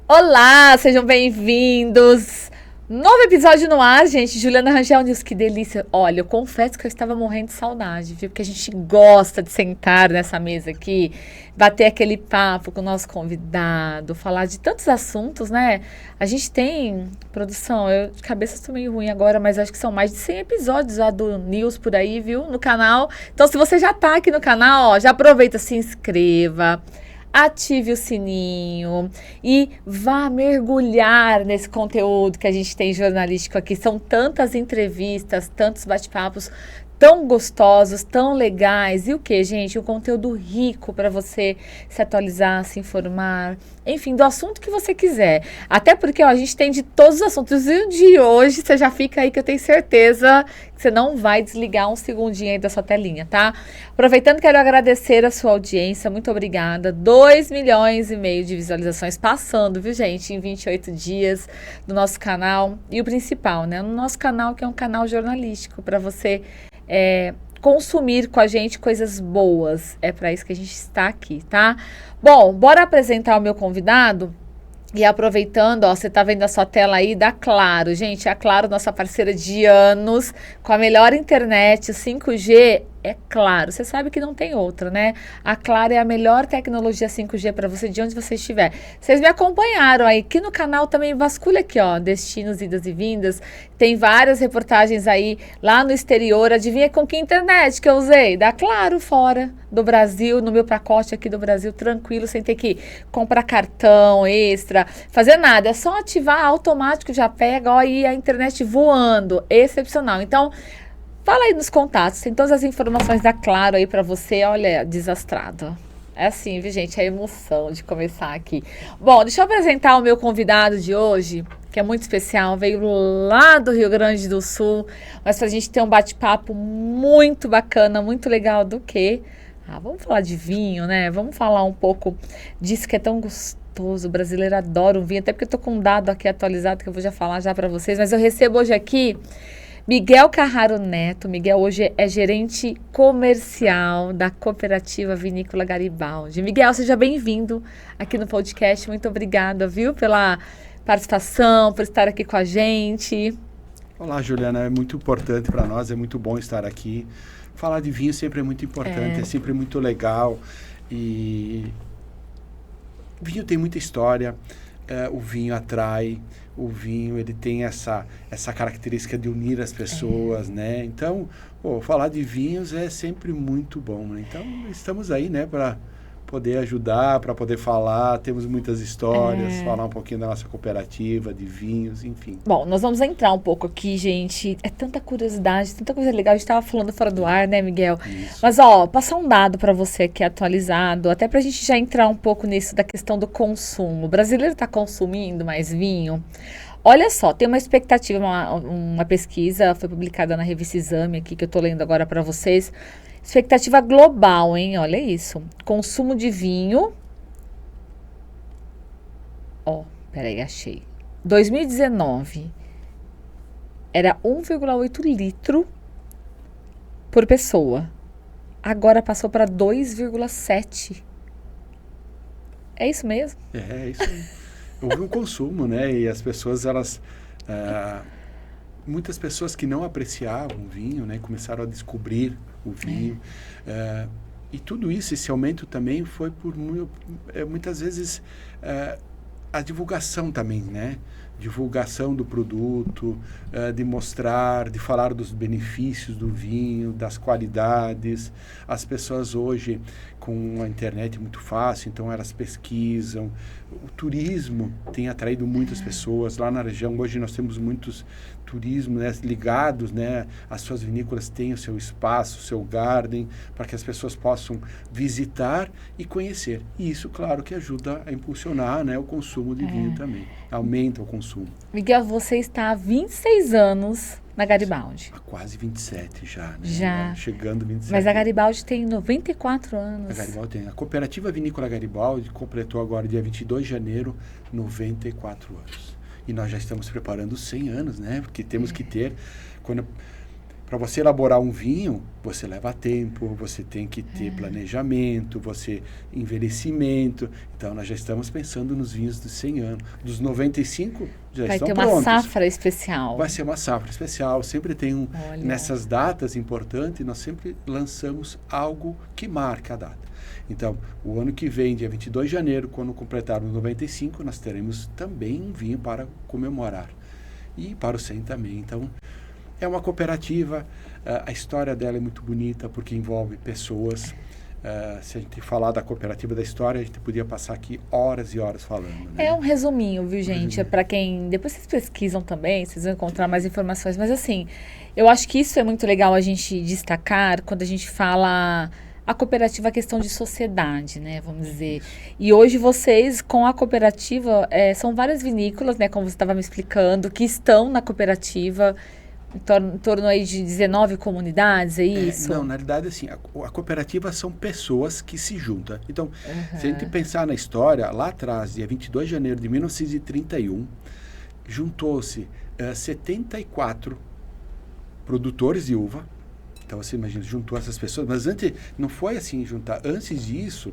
Olá, sejam bem-vindos. Novo episódio no ar, gente. Juliana Rangel News, que delícia. Olha, eu confesso que eu estava morrendo de saudade, viu? Porque a gente gosta de sentar nessa mesa aqui, bater aquele papo com o nosso convidado, falar de tantos assuntos, né? A gente tem, produção, eu de cabeça estou meio ruim agora, mas acho que são mais de 100 episódios já do News por aí, viu? No canal. Então, se você já está aqui no canal, ó, já aproveita, se inscreva. Ative o sininho e vá mergulhar nesse conteúdo que a gente tem jornalístico aqui. São tantas entrevistas, tantos bate-papos tão gostosos, tão legais. E o que, gente? Um conteúdo rico para você se atualizar, se informar, enfim, do assunto que você quiser. Até porque ó, a gente tem de todos os assuntos. E o de hoje, você já fica aí que eu tenho certeza que você não vai desligar um segundinho aí da sua telinha, tá? Aproveitando, quero agradecer a sua audiência. Muito obrigada. 2,5 milhões de visualizações passando, viu, gente? Em 28 dias no nosso canal. E o principal, né? No nosso canal, que é um canal jornalístico para você consumir com a gente coisas boas. É para isso que a gente está aqui, tá? Bom, bora apresentar o meu convidado. E aproveitando, ó, você tá vendo a sua tela aí da Claro. Gente, a Claro, nossa parceira de anos, com a melhor internet, o 5G, é claro. Você sabe que não tem outra, né? A Claro é a melhor tecnologia 5G para você, de onde você estiver. Vocês me acompanharam aí, aqui no canal também, vasculha aqui, ó, destinos, idas e vindas. Tem várias reportagens aí, lá no exterior. Adivinha com que internet que eu usei? Da Claro, fora do Brasil, no meu pacote aqui do Brasil, tranquilo, sem ter que comprar cartão extra, fazer nada, é só ativar automático, já pega, ó, aí a internet voando, excepcional. Então, fala aí nos contatos, tem todas as informações da Claro aí pra você, olha, desastrado. É assim, viu, gente, a emoção de começar aqui. Bom, deixa eu apresentar o meu convidado de hoje, que é muito especial, veio lá do Rio Grande do Sul, mas pra gente ter um bate-papo muito bacana, muito legal do que... vamos falar de vinho, né? Vamos falar um pouco disso que é tão gostoso. O brasileiro adora o vinho, até porque eu tô com um dado aqui atualizado que eu vou já falar já para vocês. Mas eu recebo hoje aqui Miguel Carraro Neto. Miguel hoje é gerente comercial da Cooperativa Vinícola Garibaldi. Miguel, seja bem-vindo aqui no podcast. Muito obrigada, viu, pela participação, por estar aqui com a gente. Olá, Juliana. É muito importante para nós, é muito bom estar aqui. Falar de vinho sempre é muito importante, é sempre muito legal. E vinho tem muita história, o vinho atrai, o vinho ele tem essa característica de unir as pessoas, né? Então, falar de vinhos é sempre muito bom, né? Então, estamos aí, né, para poder ajudar, para poder falar, temos muitas histórias, falar um pouquinho da nossa cooperativa, de vinhos, enfim. Bom, nós vamos entrar um pouco aqui, gente. É tanta curiosidade, tanta coisa legal. A gente estava falando fora do ar, né, Miguel? Isso. Mas, ó, passar um dado para você que é atualizado, até para a gente já entrar um pouco nisso da questão do consumo. O brasileiro está consumindo mais vinho? Olha só, tem uma expectativa, uma pesquisa, foi publicada na revista Exame aqui, que eu estou lendo agora para vocês. Expectativa global, hein? Olha isso. Consumo de vinho. Ó, peraí, achei. 2019 era 1,8 litro por pessoa. Agora passou para 2,7. É isso mesmo? É isso aí. Houve um consumo, né? E as pessoas, muitas pessoas que não apreciavam o vinho, né? Começaram a descobrir o vinho. E tudo isso, esse aumento também foi por muitas vezes a divulgação também, né? Divulgação do produto, de mostrar, de falar dos benefícios do vinho, das qualidades. As pessoas hoje, com a internet muito fácil, então elas pesquisam. O turismo tem atraído muitas pessoas. Lá na região, hoje nós temos muitos turismo, né, ligados, né, as suas vinícolas têm o seu espaço, o seu garden, para que as pessoas possam visitar e conhecer. E isso, claro, que ajuda a impulsionar, né, o consumo de vinho também. Aumenta o consumo. Miguel, você está há 26 anos na Garibaldi. Há quase 27 já, né? Já. Chegando 27. Mas a Garibaldi tem 94 anos. A Garibaldi tem. A Cooperativa Vinícola Garibaldi completou agora, dia 22 de janeiro, 94 anos. E nós já estamos preparando 100 anos, né? Porque temos que ter... para você elaborar um vinho, você leva tempo, você tem que ter planejamento, envelhecimento. Então, nós já estamos pensando nos vinhos dos 100 anos. Dos 95, já Vai estão ter prontos. uma safra especial. Vai ser uma safra especial. Sempre tem Olha. nessas datas importantes, nós sempre lançamos algo que marca a data. Então, o ano que vem, dia 22 de janeiro, quando completarmos 95, nós teremos também um vinho para comemorar. E para o 100 também. Então, é uma cooperativa, a história dela é muito bonita, porque envolve pessoas. Se a gente falar da cooperativa, da história, a gente podia passar aqui horas e horas falando. Né? É um resuminho, viu, gente? É para quem... Depois vocês pesquisam também, vocês vão encontrar mais informações. Mas, assim, eu acho que isso é muito legal a gente destacar quando a gente fala... A cooperativa é questão de sociedade, né? Vamos dizer. E hoje vocês, com a cooperativa, são várias vinícolas, né? Como você estava me explicando, que estão na cooperativa, em torno aí de 19 comunidades, é isso? Não, na realidade, assim, a cooperativa são pessoas que se juntam. Então, se a gente pensar na história, lá atrás, dia 22 de janeiro de 1931, juntou-se 74 produtores de uva. Então, você imagina, juntou essas pessoas, mas antes, não foi assim juntar. Antes disso,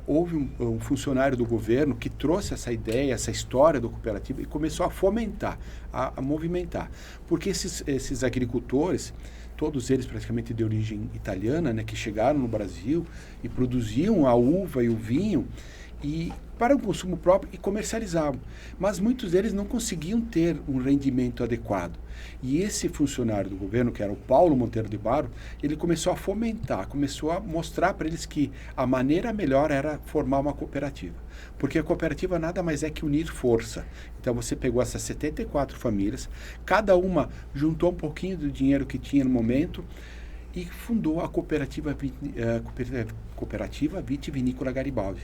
houve um funcionário do governo que trouxe essa ideia, essa história da cooperativa e começou a fomentar, a movimentar. Porque esses agricultores, todos eles praticamente de origem italiana, né, que chegaram no Brasil e produziam a uva e o vinho, e para o consumo próprio e comercializavam. Mas muitos deles não conseguiam ter um rendimento adequado. E esse funcionário do governo, que era o Paulo Monteiro de Barro, ele começou a fomentar, começou a mostrar para eles que a maneira melhor era formar uma cooperativa. Porque a cooperativa nada mais é que unir força. Então você pegou essas 74 famílias, cada uma juntou um pouquinho do dinheiro que tinha no momento e fundou a cooperativa Vitivinícola Garibaldi.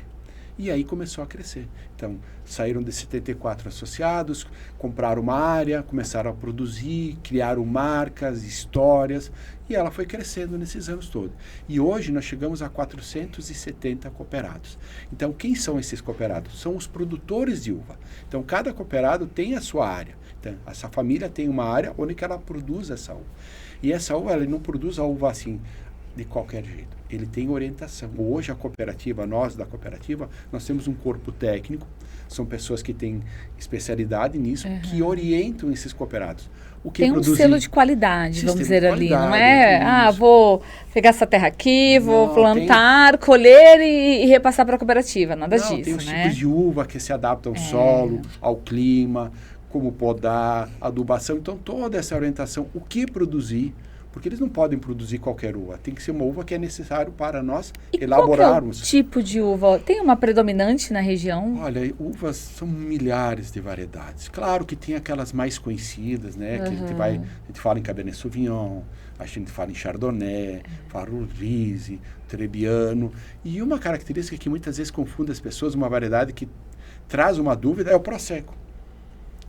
E aí começou a crescer. Então, saíram de 74 associados, compraram uma área, começaram a produzir, criaram marcas, histórias, e ela foi crescendo nesses anos todos. E hoje nós chegamos a 470 cooperados. Então, quem são esses cooperados? São os produtores de uva. Então, cada cooperado tem a sua área. Então, essa família tem uma área onde que ela produz essa uva. E essa uva, ela não produz a uva assim, de qualquer jeito. Ele tem orientação. Hoje a cooperativa, nós da cooperativa, nós temos um corpo técnico, são pessoas que têm especialidade nisso, que orientam esses cooperados. O que tem um selo de qualidade, vamos dizer ali, não é? Vou pegar essa terra aqui, vou plantar, colher e repassar para a cooperativa, nada disso, tem os né? tipos de uva que se adaptam ao solo, ao clima, como podar, adubação, então toda essa orientação, o que produzir, porque eles não podem produzir qualquer uva. Tem que ser uma uva que é necessário para nós elaborarmos. Qual que é o tipo de uva? Tem uma predominante na região? Olha, uvas são milhares de variedades. Claro que tem aquelas mais conhecidas, né? Que a gente fala em Cabernet Sauvignon, a gente fala em Chardonnay, Farroupilha, Trebbiano. E uma característica que muitas vezes confunde as pessoas, uma variedade que traz uma dúvida, é o Prosecco.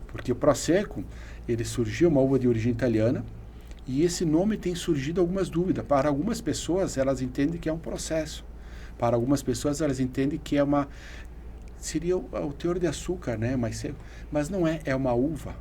Porque o Prosecco, ele surgiu, uma uva de origem italiana, e esse nome tem surgido algumas dúvidas. Para algumas pessoas, elas entendem que é um processo. Para algumas pessoas, elas entendem que seria o teor de açúcar, né? Mais seco. Mas não é, é uma uva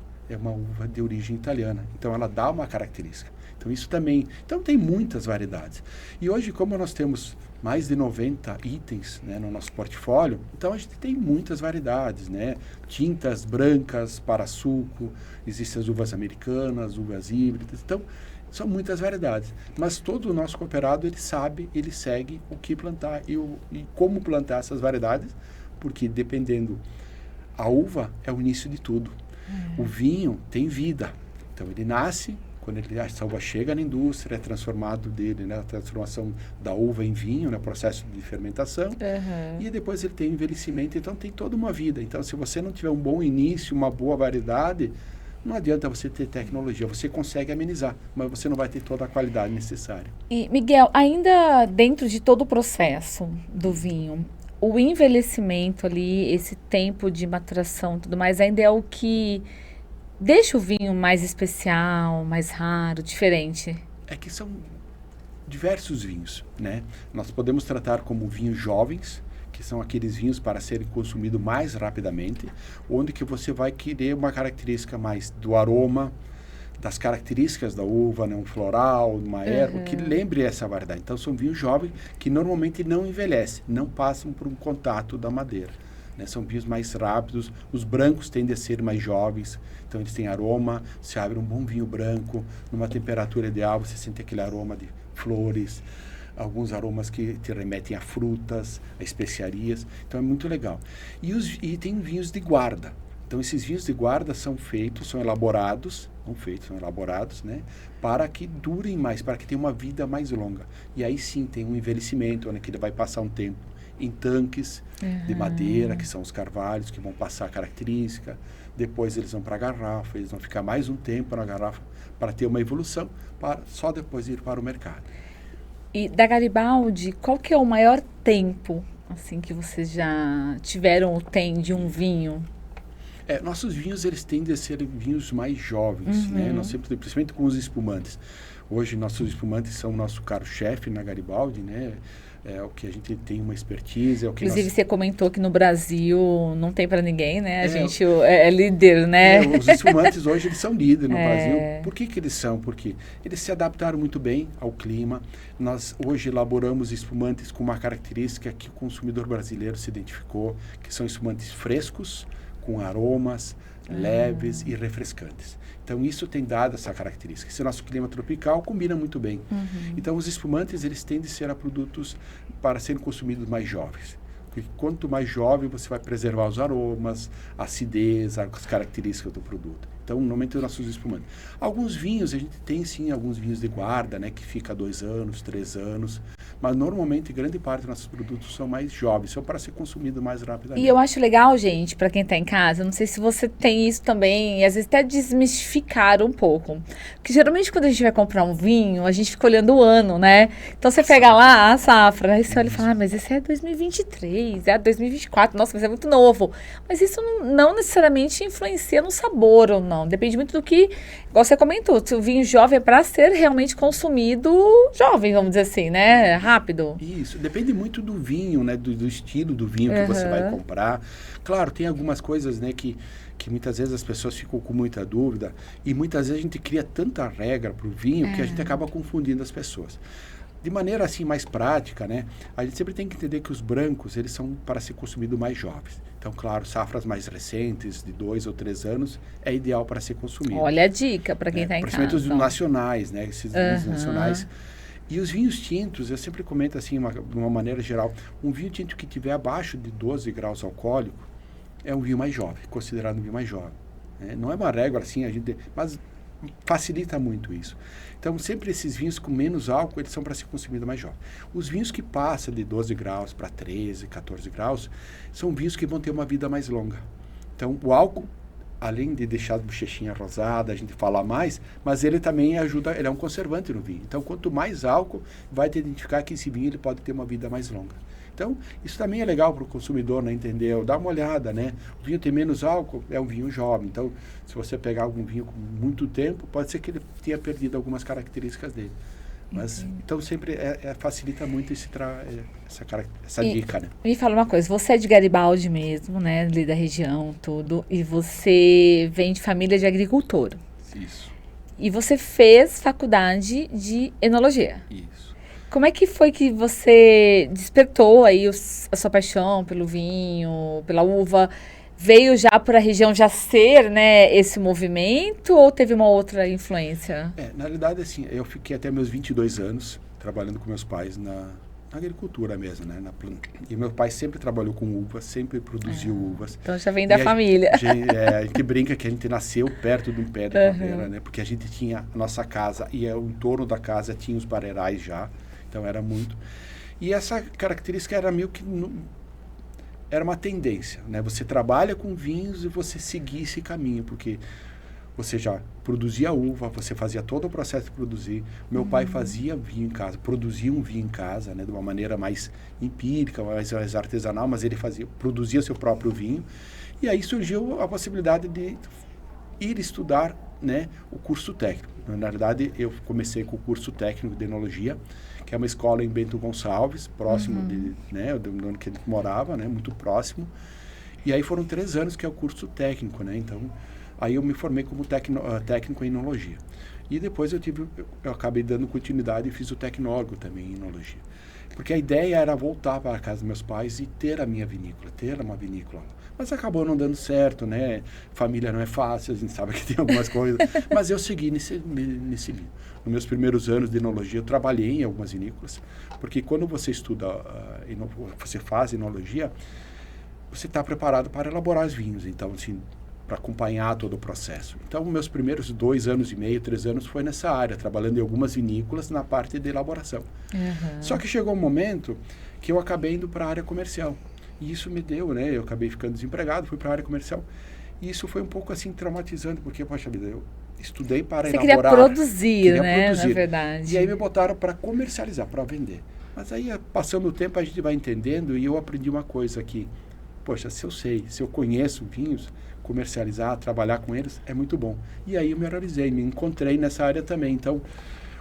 de origem italiana. Então, ela dá uma característica. Então, isso também... Então, tem muitas variedades. E hoje, como nós temos mais de 90 itens, né, no nosso portfólio, então a gente tem muitas variedades, né? Tintas brancas para suco, existem as uvas americanas, uvas híbridas, então são muitas variedades. Mas todo o nosso cooperado, ele sabe, ele segue o que plantar e como plantar essas variedades, porque dependendo, a uva é o início de tudo. O vinho tem vida, então ele nasce... Quando essa uva chega na indústria, é transformado dele, né, a transformação da uva em vinho, né, processo de fermentação, e depois ele tem envelhecimento, então tem toda uma vida. Então, se você não tiver um bom início, uma boa variedade, não adianta você ter tecnologia, você consegue amenizar, mas você não vai ter toda a qualidade necessária. E, Miguel, ainda dentro de todo o processo do vinho, o envelhecimento ali, esse tempo de maturação e tudo mais, ainda é o que... deixa o vinho mais especial, mais raro, diferente? É que são diversos vinhos, né? Nós podemos tratar como vinhos jovens, que são aqueles vinhos para serem consumidos mais rapidamente, onde que você vai querer uma característica mais do aroma, das características da uva, né? Um floral, uma erva, que lembre essa variedade. Então, são vinhos jovens que normalmente não envelhecem, não passam por um contato da madeira. Né? São vinhos mais rápidos, os brancos tendem a ser mais jovens, então eles têm aroma. Se abre um bom vinho branco, numa temperatura ideal, você sente aquele aroma de flores, alguns aromas que te remetem a frutas, a especiarias, então é muito legal. E tem vinhos de guarda. Então, esses vinhos de guarda são elaborados, né, para que durem mais, para que tenham uma vida mais longa. E aí sim, tem um envelhecimento, né, que ele vai passar um tempo em tanques de madeira, que são os carvalhos, que vão passar a característica. Depois eles vão para a garrafa, eles vão ficar mais um tempo na garrafa para ter uma evolução, para só depois ir para o mercado. E da Garibaldi, qual que é o maior tempo, assim, que vocês já tiveram ou têm de um vinho? Nossos vinhos, eles tendem a ser vinhos mais jovens, né? Nós sempre, principalmente com os espumantes. Hoje, nossos espumantes são o nosso carro-chefe na Garibaldi, né? É o que a gente tem uma expertise. Inclusive, você comentou que no Brasil não tem para ninguém, né? A gente é líder, né? Os espumantes hoje, eles são líderes no Brasil. Por que eles são? Porque eles se adaptaram muito bem ao clima. Nós hoje elaboramos espumantes com uma característica que o consumidor brasileiro se identificou, que são espumantes frescos, com aromas leves e refrescantes. Então, isso tem dado essa característica. Esse nosso clima tropical combina muito bem. Então, os espumantes, eles tendem a ser produtos para serem consumidos mais jovens. Porque quanto mais jovem, você vai preservar os aromas, a acidez, as características do produto. Então, normalmente, os nossos espumantes. Alguns vinhos, a gente tem sim alguns vinhos de guarda, né, que fica 2 anos, 3 anos. Mas, normalmente, grande parte dos nossos produtos são mais jovens, são para ser consumido mais rapidamente. E eu acho legal, gente, para quem está em casa, não sei se você tem isso também, e às vezes até desmistificar um pouco. Porque, geralmente, quando a gente vai comprar um vinho, a gente fica olhando o ano, né? Então, você pega lá a safra, aí você olha e fala, mas esse é 2023, é 2024, nossa, mas é muito novo. Mas isso não necessariamente influencia no sabor ou não. Depende muito do que, igual você comentou, se o vinho jovem é para ser realmente consumido jovem, vamos dizer assim, né? Rápido. Isso, depende muito do vinho, né? Do estilo do vinho que você vai comprar. Claro, tem algumas coisas, né, que muitas vezes as pessoas ficam com muita dúvida e muitas vezes a gente cria tanta regra para o vinho que a gente acaba confundindo as pessoas. De maneira assim mais prática, né, a gente sempre tem que entender que os brancos, eles são para ser consumidos mais jovens. Então, claro, safras mais recentes, de 2 ou 3 anos, é ideal para ser consumido. Olha a dica para quem está em casa. Principalmente os nacionais, né, esses vinhos nacionais. E os vinhos tintos, eu sempre comento assim, de uma maneira geral, um vinho tinto que tiver abaixo de 12 graus alcoólicos é um vinho mais jovem, considerado um vinho mais jovem. Não é uma regra assim, mas facilita muito isso. Então, sempre esses vinhos com menos álcool, eles são para ser consumidos mais jovem. Os vinhos que passam de 12 graus para 13, 14 graus, são vinhos que vão ter uma vida mais longa. Então, o álcool, além de deixar a bochechinha rosada, a gente falar mais, mas ele também ajuda, ele é um conservante no vinho. Então, quanto mais álcool, vai te identificar que esse vinho ele pode ter uma vida mais longa. Então, isso também é legal para o consumidor, né, entender, dá uma olhada, né? O vinho tem menos álcool, é um vinho jovem. Então, se você pegar algum vinho com muito tempo, pode ser que ele tenha perdido algumas características dele. Mas, então, sempre facilita muito essa dica, né? Me fala uma coisa, você é de Garibaldi mesmo, né? Ali da região, tudo, e você vem de família de agricultor. Isso. E você fez faculdade de enologia. Isso. Como é que foi que você despertou aí a sua paixão pelo vinho, pela uva? Veio já para a região já ser, né, esse movimento ou teve uma outra influência? Na realidade, assim, eu fiquei até meus 22 anos trabalhando com meus pais na agricultura mesmo, né? E meu pai sempre trabalhou com uvas, sempre produziu uvas. Então já vem da família. A gente brinca que a gente nasceu perto de um pé de palmeira, né? Porque a gente tinha a nossa casa e o entorno da casa tinha os barerais já. Então era muito. E essa característica era meio que era uma tendência, né? Você trabalha com vinhos e você seguir esse caminho, porque você já produzia uva, você fazia todo o processo de produzir. Meu pai fazia vinho em casa, produzia um vinho em casa, né? De uma maneira mais empírica, mais artesanal, mas ele produzia seu próprio vinho. E aí surgiu a possibilidade de ir estudar, né, o curso técnico. Na verdade, eu comecei com o curso técnico de enologia, que é uma escola em Bento Gonçalves, próximo de onde a gente morava, né, muito próximo. E aí foram 3 anos que é o curso técnico, né? Então, Aí eu me formei como técnico em enologia. E depois eu acabei dando continuidade e fiz o tecnólogo também em enologia. Porque a ideia era voltar para a casa dos meus pais e ter a minha vinícola, ter uma vinícola. Mas acabou não dando certo, né? Família não é fácil, a gente sabe que tem algumas coisas. Mas eu segui nesse livro. Nos meus primeiros anos de enologia, eu trabalhei em algumas vinícolas, porque quando você estuda, você faz enologia, você está preparado para elaborar os vinhos. Então, assim, para acompanhar todo o processo. Então, meus primeiros 2 anos e meio, 3 anos foi nessa área, trabalhando em algumas vinícolas na parte de elaboração. Só que chegou um momento que eu acabei indo para a área comercial. E isso me deu, né? Eu acabei ficando desempregado, fui para a área comercial. E isso foi um pouco assim traumatizante, porque, poxa vida, eu estudei para elaborar. Você queria produzir, né? Na verdade. E aí me botaram para comercializar, para vender. Mas aí, passando o tempo, a gente vai entendendo e eu aprendi uma coisa aqui. Poxa, se eu conheço vinhos, comercializar, trabalhar com eles, é muito bom. E aí eu me realizei, me encontrei nessa área também. Então,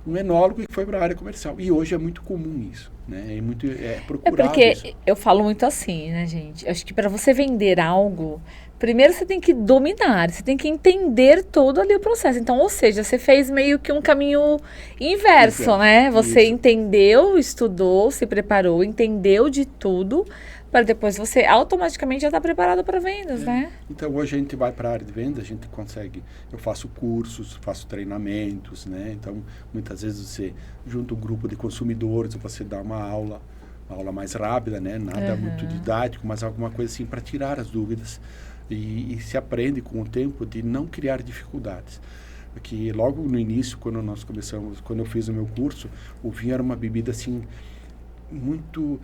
um enólogo que foi para a área comercial. E hoje é muito comum isso, né? É procurado porque isso. Eu falo muito assim, né, gente? Acho que para você vender algo, primeiro você tem que dominar, você tem que entender todo ali o processo. Então, ou seja, você fez meio que um caminho inverso, né? Você entendeu, estudou, se preparou, entendeu de tudo, para depois você automaticamente já está preparado para vendas, né? Então, hoje a gente vai para a área de vendas, a gente consegue, eu faço cursos, faço treinamentos, né? Então, muitas vezes você junta um grupo de consumidores, você dá uma aula mais rápida, né? Nada muito didático, mas alguma coisa assim para tirar as dúvidas e se aprende com o tempo de não criar dificuldades. Porque logo no início, quando eu fiz o meu curso, o vinho era uma bebida assim, muito...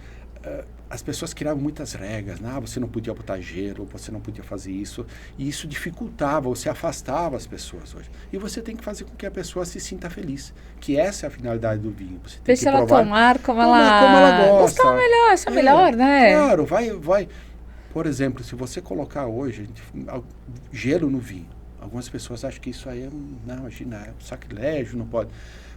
as pessoas criavam muitas regras, né? Você não podia botar gelo, você não podia fazer isso, e isso dificultava, você afastava as pessoas hoje. E você tem que fazer com que a pessoa se sinta feliz, que essa é a finalidade do vinho. Você tem Deixa que ela provar, tomar como ela gosta. Gostar melhor, achar melhor, né? Claro, vai. Por exemplo, se você colocar hoje gelo no vinho, algumas pessoas acham que isso aí não, imagina, é um sacrilégio, não pode.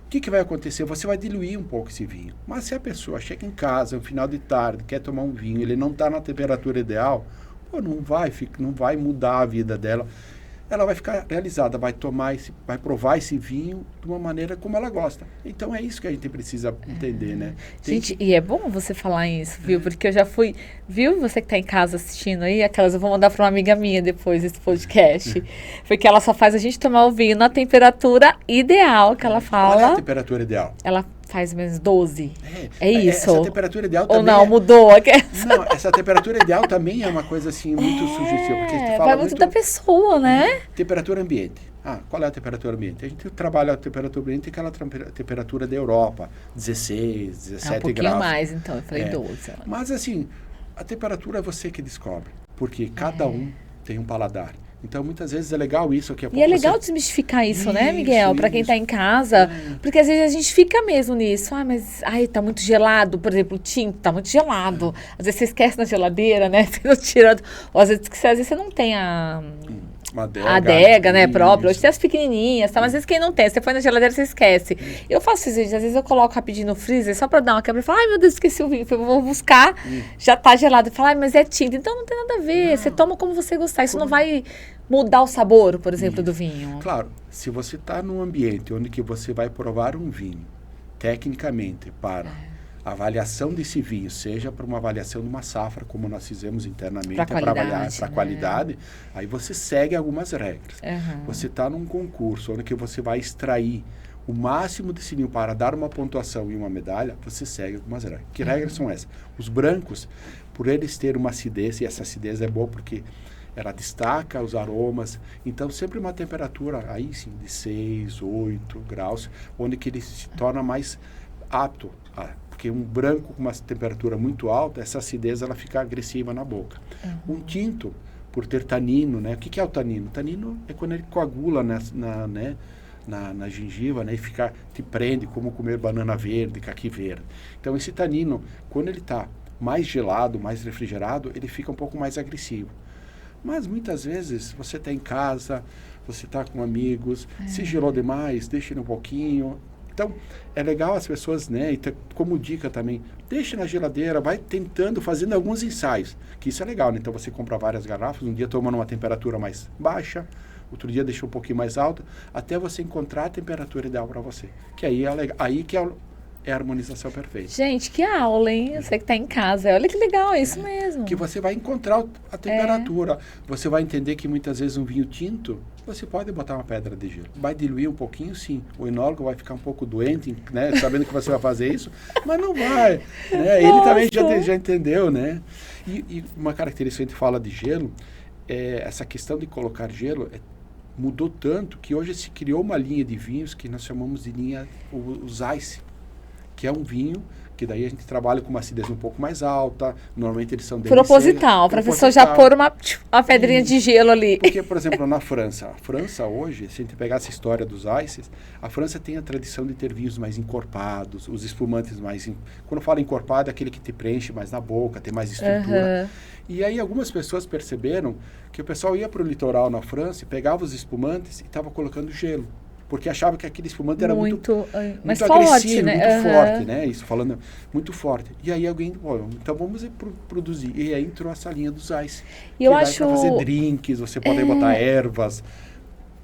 O que vai acontecer? Você vai diluir um pouco esse vinho. Mas se a pessoa chega em casa, no final de tarde, quer tomar um vinho, ele não está na temperatura ideal, não vai mudar a vida dela. Ela vai ficar realizada, vai provar esse vinho de uma maneira como ela gosta. Então é isso que a gente precisa entender, né? Gente, e é bom você falar isso, viu? Porque eu já fui, viu? Você que está em casa assistindo aí, eu vou mandar para uma amiga minha depois esse podcast. Porque ela só faz a gente tomar o vinho na temperatura ideal que ela fala. Qual é a temperatura ideal? Ela faz menos 12. É isso. Essa temperatura ideal também... Ou não, mudou. Não, essa temperatura ideal também é uma coisa assim muito sugestiva. Porque tu fala vai muito da pessoa, né? Temperatura ambiente. Qual é a temperatura ambiente? A gente trabalha a temperatura ambiente, aquela temperatura da Europa, 16, 17 graus. Um pouquinho mais, então. Eu falei 12. Mas assim, a temperatura é você que descobre. Porque cada um tem um paladar. Então, muitas vezes é legal isso. E é legal desmistificar isso, né, Miguel? Para quem está em casa. Porque às vezes a gente fica mesmo nisso. Mas tá muito gelado. Por exemplo, o tinto tá muito gelado. Às vezes você esquece na geladeira, né? Você não tira... Ou às vezes você não tem a adega, né, própria. Hoje tem as pequenininhas, tá? Mas às vezes quem não tem, você põe na geladeira, você esquece. Eu faço isso, às vezes eu coloco rapidinho no freezer, só pra dar uma quebra e falar, ai meu Deus, esqueci o vinho. Eu vou buscar, já tá gelado. Eu falo, mas é tinta. Então não tem nada a ver, você toma como você gostar. Isso não vai mudar o sabor, por exemplo, do vinho. Claro, se você tá num ambiente onde que você vai provar um vinho, tecnicamente, para a avaliação desse vinho, seja para uma avaliação de uma safra, como nós fizemos internamente, para avaliar para a qualidade, aí você segue algumas regras. Você está num concurso onde que você vai extrair o máximo desse vinho para dar uma pontuação e uma medalha, você segue algumas regras. Que regras são essas? Os brancos, por eles terem uma acidez, e essa acidez é boa porque ela destaca os aromas, então sempre uma temperatura, aí sim, de 6, 8 graus, onde que ele se torna mais apto porque um branco com uma temperatura muito alta, essa acidez ela fica agressiva na boca. Um tinto, por ter tanino, né? O que é o tanino? O tanino é quando ele coagula na gengiva, né? E te prende, como comer banana verde, caqui verde. Então esse tanino, quando ele está mais gelado, mais refrigerado, ele fica um pouco mais agressivo. Mas muitas vezes você está em casa, você está com amigos, se gelou demais, deixa ele um pouquinho. Então, é legal as pessoas, né, e como dica também, deixa na geladeira, vai tentando, fazendo alguns ensaios, que isso é legal, né? Então você compra várias garrafas, um dia toma numa temperatura mais baixa, outro dia deixou um pouquinho mais alto, até você encontrar a temperatura ideal para você. Que aí aí que é a harmonização perfeita. Gente, que aula, hein? Você que tá em casa. Olha que legal, é isso mesmo. Que você vai encontrar a temperatura. Você vai entender que muitas vezes um vinho tinto, você pode botar uma pedra de gelo. Vai diluir um pouquinho, sim. O enólogo vai ficar um pouco doente, né? Sabendo que você vai fazer isso, mas não vai. Né? Ele também já entendeu, né? E uma característica que a gente fala de gelo, essa questão de colocar gelo mudou tanto que hoje se criou uma linha de vinhos que nós chamamos de linha os ice, que é um vinho que daí a gente trabalha com uma acidez um pouco mais alta, normalmente eles são proposital, para a pessoa já pôr uma pedrinha de gelo ali. Porque, por exemplo, na França, hoje, se a gente pegar essa história dos ices, a França tem a tradição de ter vinhos mais encorpados, os espumantes mais... Quando eu falo encorpado, é aquele que te preenche mais na boca, tem mais estrutura. E aí algumas pessoas perceberam que o pessoal ia para o litoral na França e pegava os espumantes e estava colocando gelo. Porque achava que aquele espumante era muito agressivo, forte, né? Muito forte, né? Isso falando muito forte. E aí alguém, então vamos produzir. E aí entrou essa linha dos ice. E eu acho... Para fazer drinks, você pode botar ervas,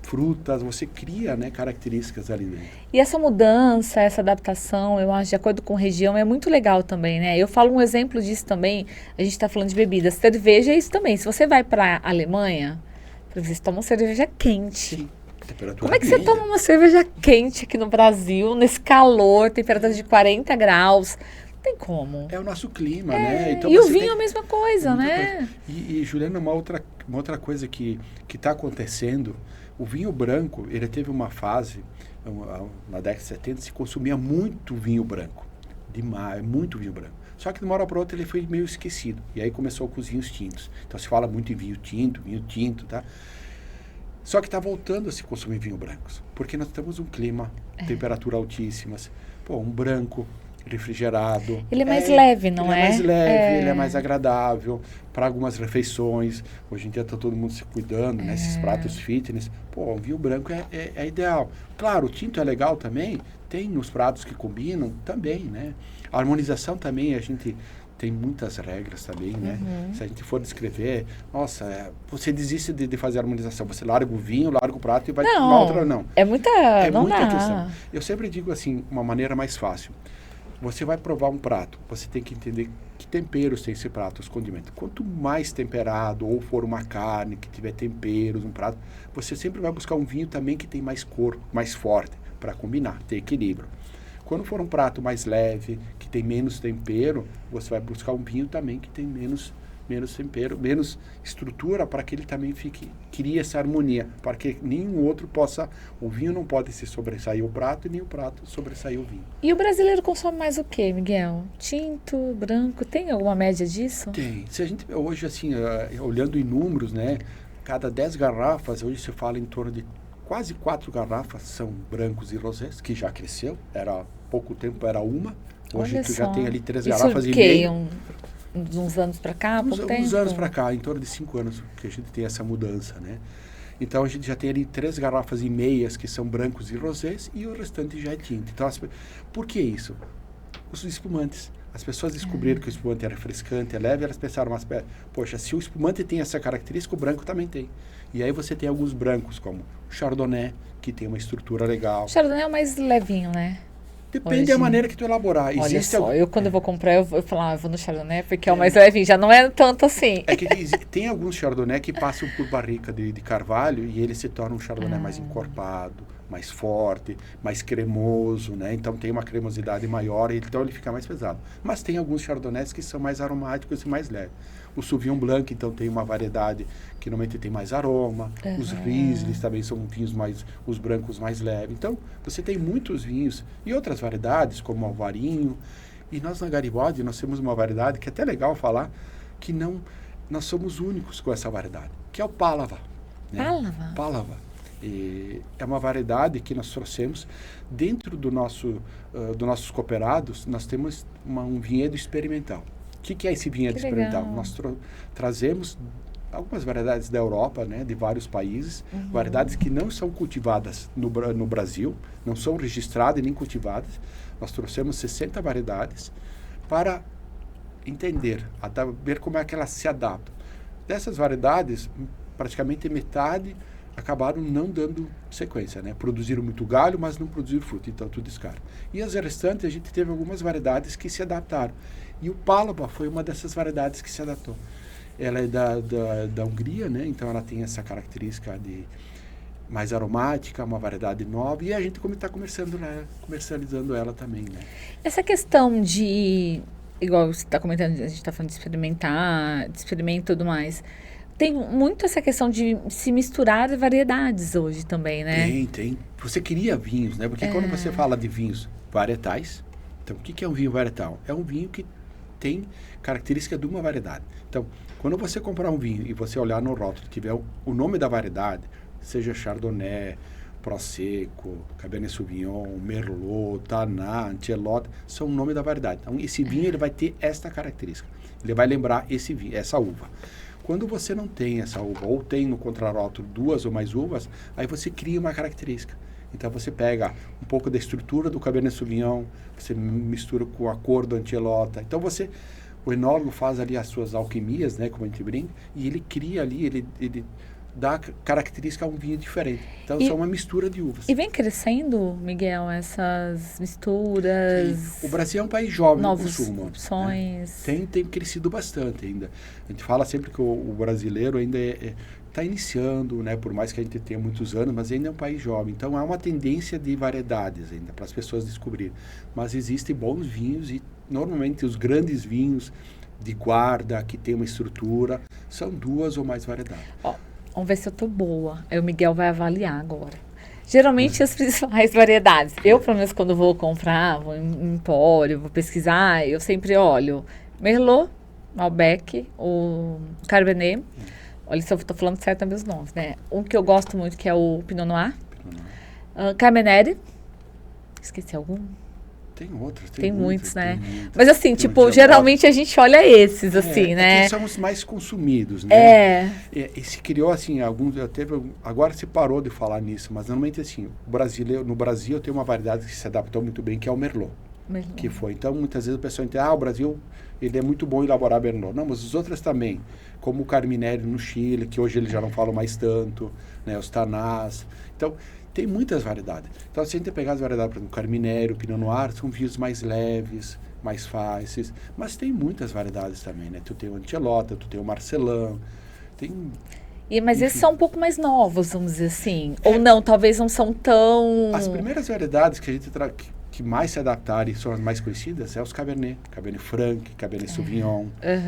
frutas, você cria, né, características ali dentro. E essa mudança, essa adaptação, eu acho, de acordo com região, é muito legal também, né? Eu falo um exemplo disso também, a gente está falando de bebidas. Cerveja é isso também. Se você vai para a Alemanha, você toma uma cerveja quente. Sim. Como é que você toma uma cerveja quente aqui no Brasil, nesse calor, temperatura de 40 graus? Não tem como. É o nosso clima, né? Então e o vinho é a mesma coisa, né? E Juliana, uma outra coisa que está acontecendo, o vinho branco, ele teve uma fase, na década de 70, se consumia muito vinho branco. Demais, muito vinho branco. Só que de uma hora para outra ele foi meio esquecido. E aí começou com os vinhos tintos. Então se fala muito em vinho tinto, tá? Só que está voltando a se consumir vinho brancos, porque nós temos um clima, temperatura altíssimas. Pô, um branco refrigerado. Ele é mais leve, não é? Ele é mais leve, ele é mais agradável para algumas refeições. Hoje em dia está todo mundo se cuidando, né? Esses pratos fitness. Pô, um vinho branco é ideal. Claro, o tinto é legal também, tem os pratos que combinam também, né? A harmonização também, a gente... tem muitas regras também, né? Se a gente for descrever, nossa, você desiste de fazer a harmonização, você larga o vinho, larga o prato e vai tomar outra, não. É muita questão. Eu sempre digo assim, uma maneira mais fácil. Você vai provar um prato, você tem que entender que temperos tem esse prato, os condimentos. Quanto mais temperado, ou for uma carne que tiver temperos, um prato, você sempre vai buscar um vinho também que tem mais corpo, mais forte, para combinar, ter equilíbrio. Quando for um prato mais leve, que tem menos tempero, você vai buscar um vinho também que tem menos tempero, menos estrutura, para que ele também crie essa harmonia, para que nenhum outro possa... O vinho não pode se sobressair o prato e nem o prato sobressair o vinho. E o brasileiro consome mais o quê, Miguel? Tinto, branco, tem alguma média disso? Tem. Se a gente hoje, assim, olhando em números, né, cada 10 garrafas, hoje se fala em torno de quase 4 garrafas são brancos e rosés, que já cresceu, há pouco tempo era uma, hoje tu já tem ali 3 garrafas e meio. Uns anos para cá, uns anos para cá, em torno de 5 anos que a gente tem essa mudança, né? Então a gente já tem ali 3 garrafas e meias que são brancos e rosés e o restante já é tinto. Então, por que isso? Os espumantes. As pessoas descobriram que o espumante era refrescante, é leve, elas pensaram, mas, poxa, se o espumante tem essa característica, o branco também tem. E aí você tem alguns brancos, como o Chardonnay, que tem uma estrutura legal. O Chardonnay é o mais levinho, né? Depende da maneira que tu elaborar. Olha só, eu quando eu vou comprar, eu falo, eu vou no Chardonnay, porque é o mais levinho, já não é tanto assim. É que tem alguns Chardonnay que passam por barrica de carvalho e ele se torna um Chardonnay mais encorpado, mais forte, mais cremoso, né? Então tem uma cremosidade maior, então ele fica mais pesado. Mas tem alguns Chardonnays que são mais aromáticos e mais leves. O Sauvignon Blanc, então, tem uma variedade que normalmente tem mais aroma. Os Rieslings também são vinhos os brancos mais leves. Então, você tem muitos vinhos e outras variedades, como o Alvarinho. E nós na Garibaldi, nós temos uma variedade que é até legal falar, que nós somos únicos com essa variedade, que é o Pálava. Né? Pálava. E é uma variedade que nós trouxemos dentro dos nossos cooperados. Nós temos um vinhedo experimental. O que é esse vinhedo experimental? Nós trazemos algumas variedades da Europa, né, de vários países, variedades que não são cultivadas no Brasil, não são registradas e nem cultivadas. Nós trouxemos 60 variedades para entender, ver como é que elas se adaptam. Dessas variedades, praticamente metade acabaram não dando sequência, né? Produziram muito galho, mas não produziram fruto, então tudo descarta. E as restantes, a gente teve algumas variedades que se adaptaram. E o Pálaba foi uma dessas variedades que se adaptou. Ela é da Hungria, né? Então ela tem essa característica de mais aromática, uma variedade nova, e a gente está comercializando ela também, né? Essa questão de, igual você está comentando, a gente está falando de experimentar, de experimento e tudo mais, tem muito essa questão de se misturar variedades hoje também, né? Tem. Você cria vinhos, né? Porque quando você fala de vinhos varietais, então o que é um vinho varietal? É um vinho que tem característica de uma variedade. Então, quando você comprar um vinho e você olhar no rótulo, tiver o nome da variedade, seja Chardonnay, Prosecco, Cabernet Sauvignon, Merlot, Tannat, Ancelotti, são o nome da variedade. Então, esse vinho ele vai ter esta característica. Ele vai lembrar esse vinho, essa uva. Quando você não tem essa uva, ou tem no contrarótulo 2 ou mais uvas, aí você cria uma característica. Então você pega um pouco da estrutura do Cabernet Sauvignon, você mistura com a cor do Ancelotti. Então o enólogo faz ali as suas alquimias, né, como a gente brinca, e ele cria ali, ele dá característica a um vinho diferente. Então são uma mistura de uvas. E vem crescendo, Miguel, essas misturas. Sim. O Brasil é um país jovem no consumo. Opções. Né? Tem crescido bastante ainda. A gente fala sempre que o brasileiro ainda está iniciando, né? Por mais que a gente tenha muitos anos, mas ainda é um país jovem. Então há uma tendência de variedades ainda para as pessoas descobrirem. Mas existem bons vinhos e normalmente os grandes vinhos de guarda, que tem uma estrutura, são 2 ou mais variedades. Vamos ver se eu tô boa. Aí o Miguel vai avaliar agora. Geralmente as principais variedades. Eu, pelo menos, quando vou comprar, vou em empório, vou pesquisar, eu sempre olho Merlot, Malbec, o Cabernet. Olha se eu tô falando certo também os nomes, né? Um que eu gosto muito, que é o Pinot Noir. Cabernet. Esqueci algum? Tem outros. Tem muitos, né? Mas assim, tipo, geralmente a gente olha esses, assim, né? Que são os mais consumidos, né? E se criou, assim, agora se parou de falar nisso, mas normalmente, assim, no Brasil tem uma variedade que se adaptou muito bem, que é o Merlot. Que foi. Então, muitas vezes o pessoal entende, o Brasil, ele é muito bom em elaborar Merlot. Não, mas os outros também, como o Carminelli no Chile, que hoje eles já não falam mais tanto, né? Os Tannats. Então, tem muitas variedades. Então, se a gente pegar as variedades, por exemplo, Carminelli, o Pinot Noir, são vinhos mais leves, mais fáceis, mas tem muitas variedades também, né? Tu tem o Ancelotti, tu tem o Marcelin, mas esses são um pouco mais novos, vamos dizer assim. Ou não, talvez não são tão... As primeiras variedades que a gente que mais se adaptaram e são as mais conhecidas é os Cabernet Franc, Cabernet Sauvignon,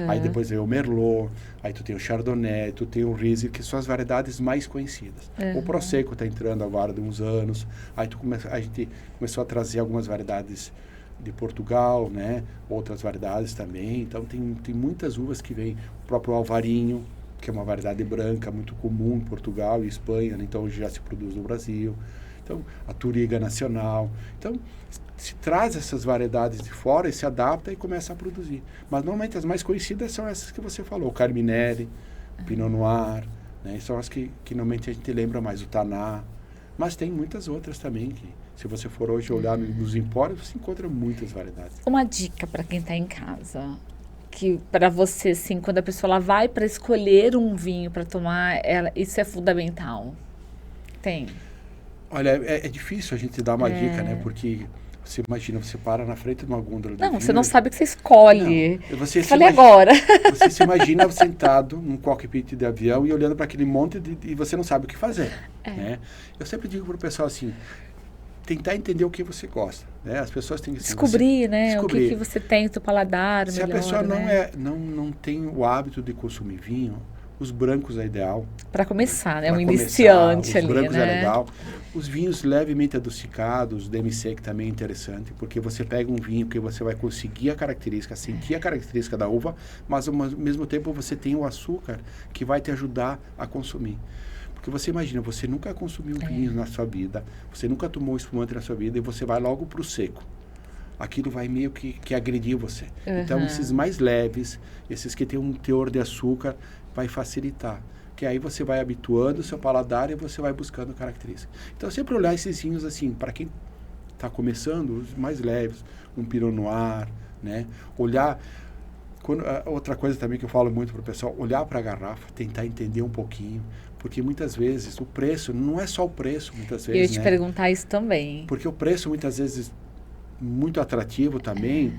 aí depois vem o Merlot, aí tu tem o Chardonnay, tu tem o Riesling, que são as variedades mais conhecidas. O Prosecco está entrando agora de uns anos, aí a gente começou a trazer algumas variedades de Portugal, né? Outras variedades também, então tem muitas uvas que vêm, o próprio Alvarinho, que é uma variedade branca muito comum em Portugal e Espanha, né? Então hoje já se produz no Brasil. Então, a Touriga Nacional. Então, se traz essas variedades de fora e se adapta e começa a produzir. Mas, normalmente, as mais conhecidas são essas que você falou. O Carminelli, o Pinot Noir, né? São as que normalmente a gente lembra mais. O Tannat. Mas tem muitas outras também que, se você for hoje olhar nos empórios, você encontra muitas variedades. Uma dica para quem está em casa, que para você, assim, quando a pessoa ela vai para escolher um vinho para tomar, isso é fundamental. Tem. Olha, é difícil a gente dar uma dica, né? Porque você imagina, você para na frente de uma gôndola de vinho. Você não sabe o que você escolhe. Falei agora. Você se imagina sentado num cockpit de avião e olhando para aquele monte e você não sabe o que fazer. Né? Eu sempre digo para o pessoal assim, tentar entender o que você gosta. Né? As pessoas têm que... Descobrir, né? O que você tem no seu paladar. Se melhor, a pessoa não tem o hábito de consumir vinho, os brancos é ideal. Para começar, né? Um iniciante ali, né? Os brancos é legal. Os vinhos levemente adocicados, DMC, que também é interessante, porque você pega um vinho que você vai conseguir a característica, sentir a característica da uva, mas ao mesmo tempo você tem o açúcar que vai te ajudar a consumir. Porque você imagina, você nunca consumiu vinho na sua vida, você nunca tomou espumante na sua vida e você vai logo para o seco. Aquilo vai meio que agredir você. Então, esses mais leves, esses que têm um teor de açúcar, vai facilitar. Que aí você vai habituando o seu paladar e você vai buscando características. Então, sempre olhar esses vinhos assim, para quem está começando, os mais leves, um Pinot Noir, né? Olhar Outra coisa também que eu falo muito para o pessoal, olhar para a garrafa, tentar entender um pouquinho, porque muitas vezes o preço, não é só o preço, muitas vezes, Eu ia te perguntar isso também. Porque o preço, muitas vezes, muito atrativo também,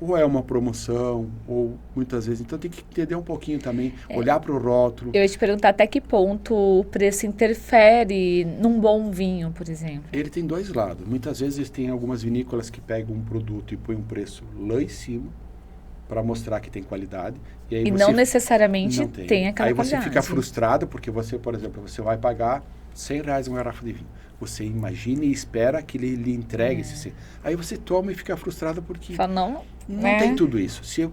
ou é uma promoção, ou muitas vezes... Então, tem que entender um pouquinho também, olhar para o rótulo. Eu ia te perguntar até que ponto o preço interfere num bom vinho, por exemplo. Ele tem dois lados. Muitas vezes tem algumas vinícolas que pegam um produto e põem um preço lá em cima, para mostrar que tem qualidade. E, aí não necessariamente não tem aquela aí qualidade. Aí você fica frustrado, porque você, por exemplo, você vai pagar R$100 uma garrafa de vinho. Você imagina e espera que ele lhe entregue esse. Aí você toma e fica frustrado porque Fala, não tem tudo isso. Se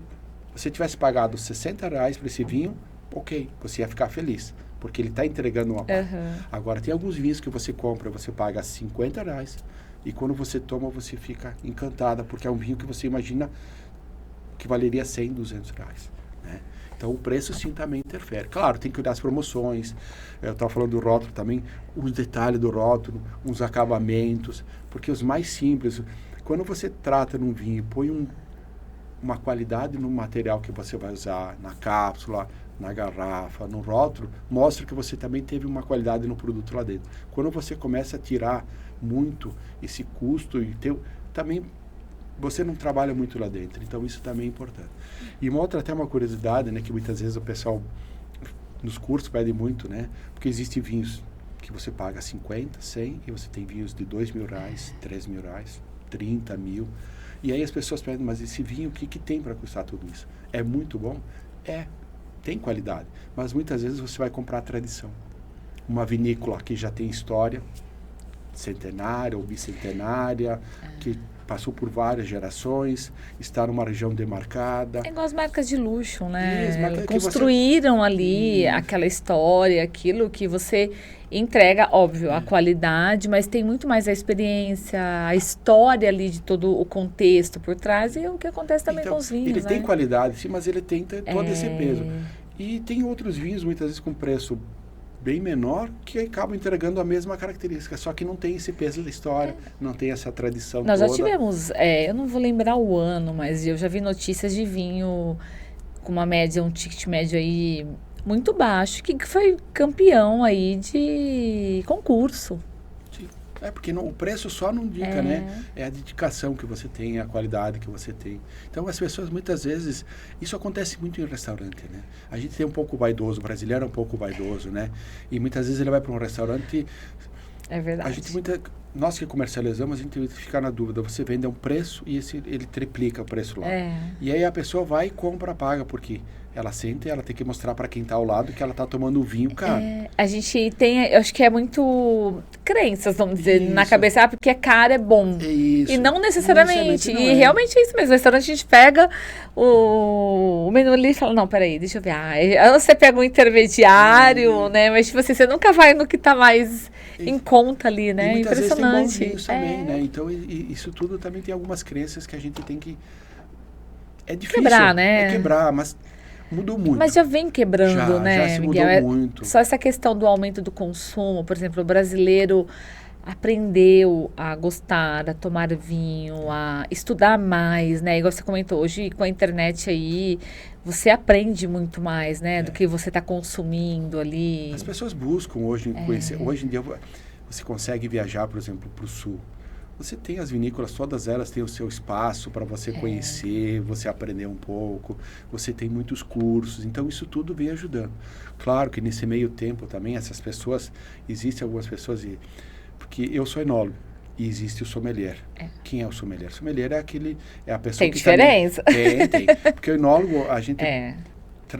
você tivesse pagado R$60 por esse vinho, ok, você ia ficar feliz, porque ele está entregando uma parte. Agora, tem alguns vinhos que você compra, você paga R$50, e quando você toma, você fica encantada, porque é um vinho que você imagina que valeria R$100, R$200, né? Então, o preço, sim, também interfere. Claro, tem que olhar as promoções. Eu estava falando do rótulo também, os detalhes do rótulo, os acabamentos, porque os mais simples, quando você trata num vinho, põe uma qualidade no material que você vai usar, na cápsula, na garrafa, no rótulo, mostra que você também teve uma qualidade no produto lá dentro. Quando você começa a tirar muito esse custo, também você não trabalha muito lá dentro, então isso também é importante. E até uma curiosidade, né, que muitas vezes o pessoal nos cursos pede muito, né, porque existem vinhos que você paga 50, 100, e você tem vinhos de R$2.000, R$3.000, 30 mil, e aí as pessoas pedem, mas esse vinho, o que tem para custar tudo isso? É muito bom? Tem qualidade, mas muitas vezes você vai comprar a tradição. Uma vinícola que já tem história, centenária ou bicentenária, que passou por várias gerações, está numa região demarcada. É igual as marcas de luxo, né? Isso, construíram ali aquela história, aquilo que você entrega, óbvio, a qualidade, mas tem muito mais a experiência, a história ali de todo o contexto por trás, e é o que acontece também com os vinhos, ele né? tem qualidade, sim, mas ele tem todo esse peso. E tem outros vinhos, muitas vezes com preço bem menor, que acabam entregando a mesma característica, só que não tem esse peso da história, não tem essa tradição Nós toda. já tivemos, eu não vou lembrar o ano, mas eu já vi notícias de vinho com uma média, um ticket médio aí muito baixo, que foi campeão aí de concurso. Sim. Porque o preço só não indica, né? É a dedicação que você tem, a qualidade que você tem. Então, as pessoas, muitas vezes, isso acontece muito em restaurante, né? A gente tem um pouco vaidoso, o brasileiro é um pouco vaidoso, né? E muitas vezes ele vai para um restaurante... É verdade. Nós que comercializamos, a gente fica na dúvida. Você vende a um preço e ele triplica o preço lá. E aí a pessoa vai e compra, paga, porque ela sente, ela tem que mostrar para quem está ao lado que ela está tomando vinho caro. A gente tem, eu acho que é muito crenças, vamos dizer, na cabeça, porque é caro, é bom. Isso. E não necessariamente. Não e realmente é isso mesmo. No restaurante a gente pega o menu ali e fala, não, peraí, deixa eu ver. Aí você pega um intermediário, né? Mas tipo assim, você nunca vai no que está mais em conta ali, né? E muitas impressionante. Vezes tem bons vinhos também, né? Então, isso tudo também tem algumas crenças que a gente tem que... É difícil. Quebrar, né? É quebrar, mas... Mudou muito. Mas já vem quebrando, né, já se Miguel? Mudou muito. Só essa questão do aumento do consumo, por exemplo, o brasileiro aprendeu a gostar, a tomar vinho, a estudar mais, né? Igual você comentou, hoje com a internet aí, você aprende muito mais, né? Do que você está consumindo ali. As pessoas buscam hoje conhecer. Hoje em dia você consegue viajar, por exemplo, para o sul. Você tem as vinícolas, todas elas têm o seu espaço para você conhecer, você aprender um pouco, você tem muitos cursos, então isso tudo vem ajudando. Claro que nesse meio tempo também, existem algumas pessoas, porque eu sou enólogo e existe o sommelier. Quem é o sommelier? O sommelier é a pessoa tem que... diferença. Tem. Porque o enólogo, a gente...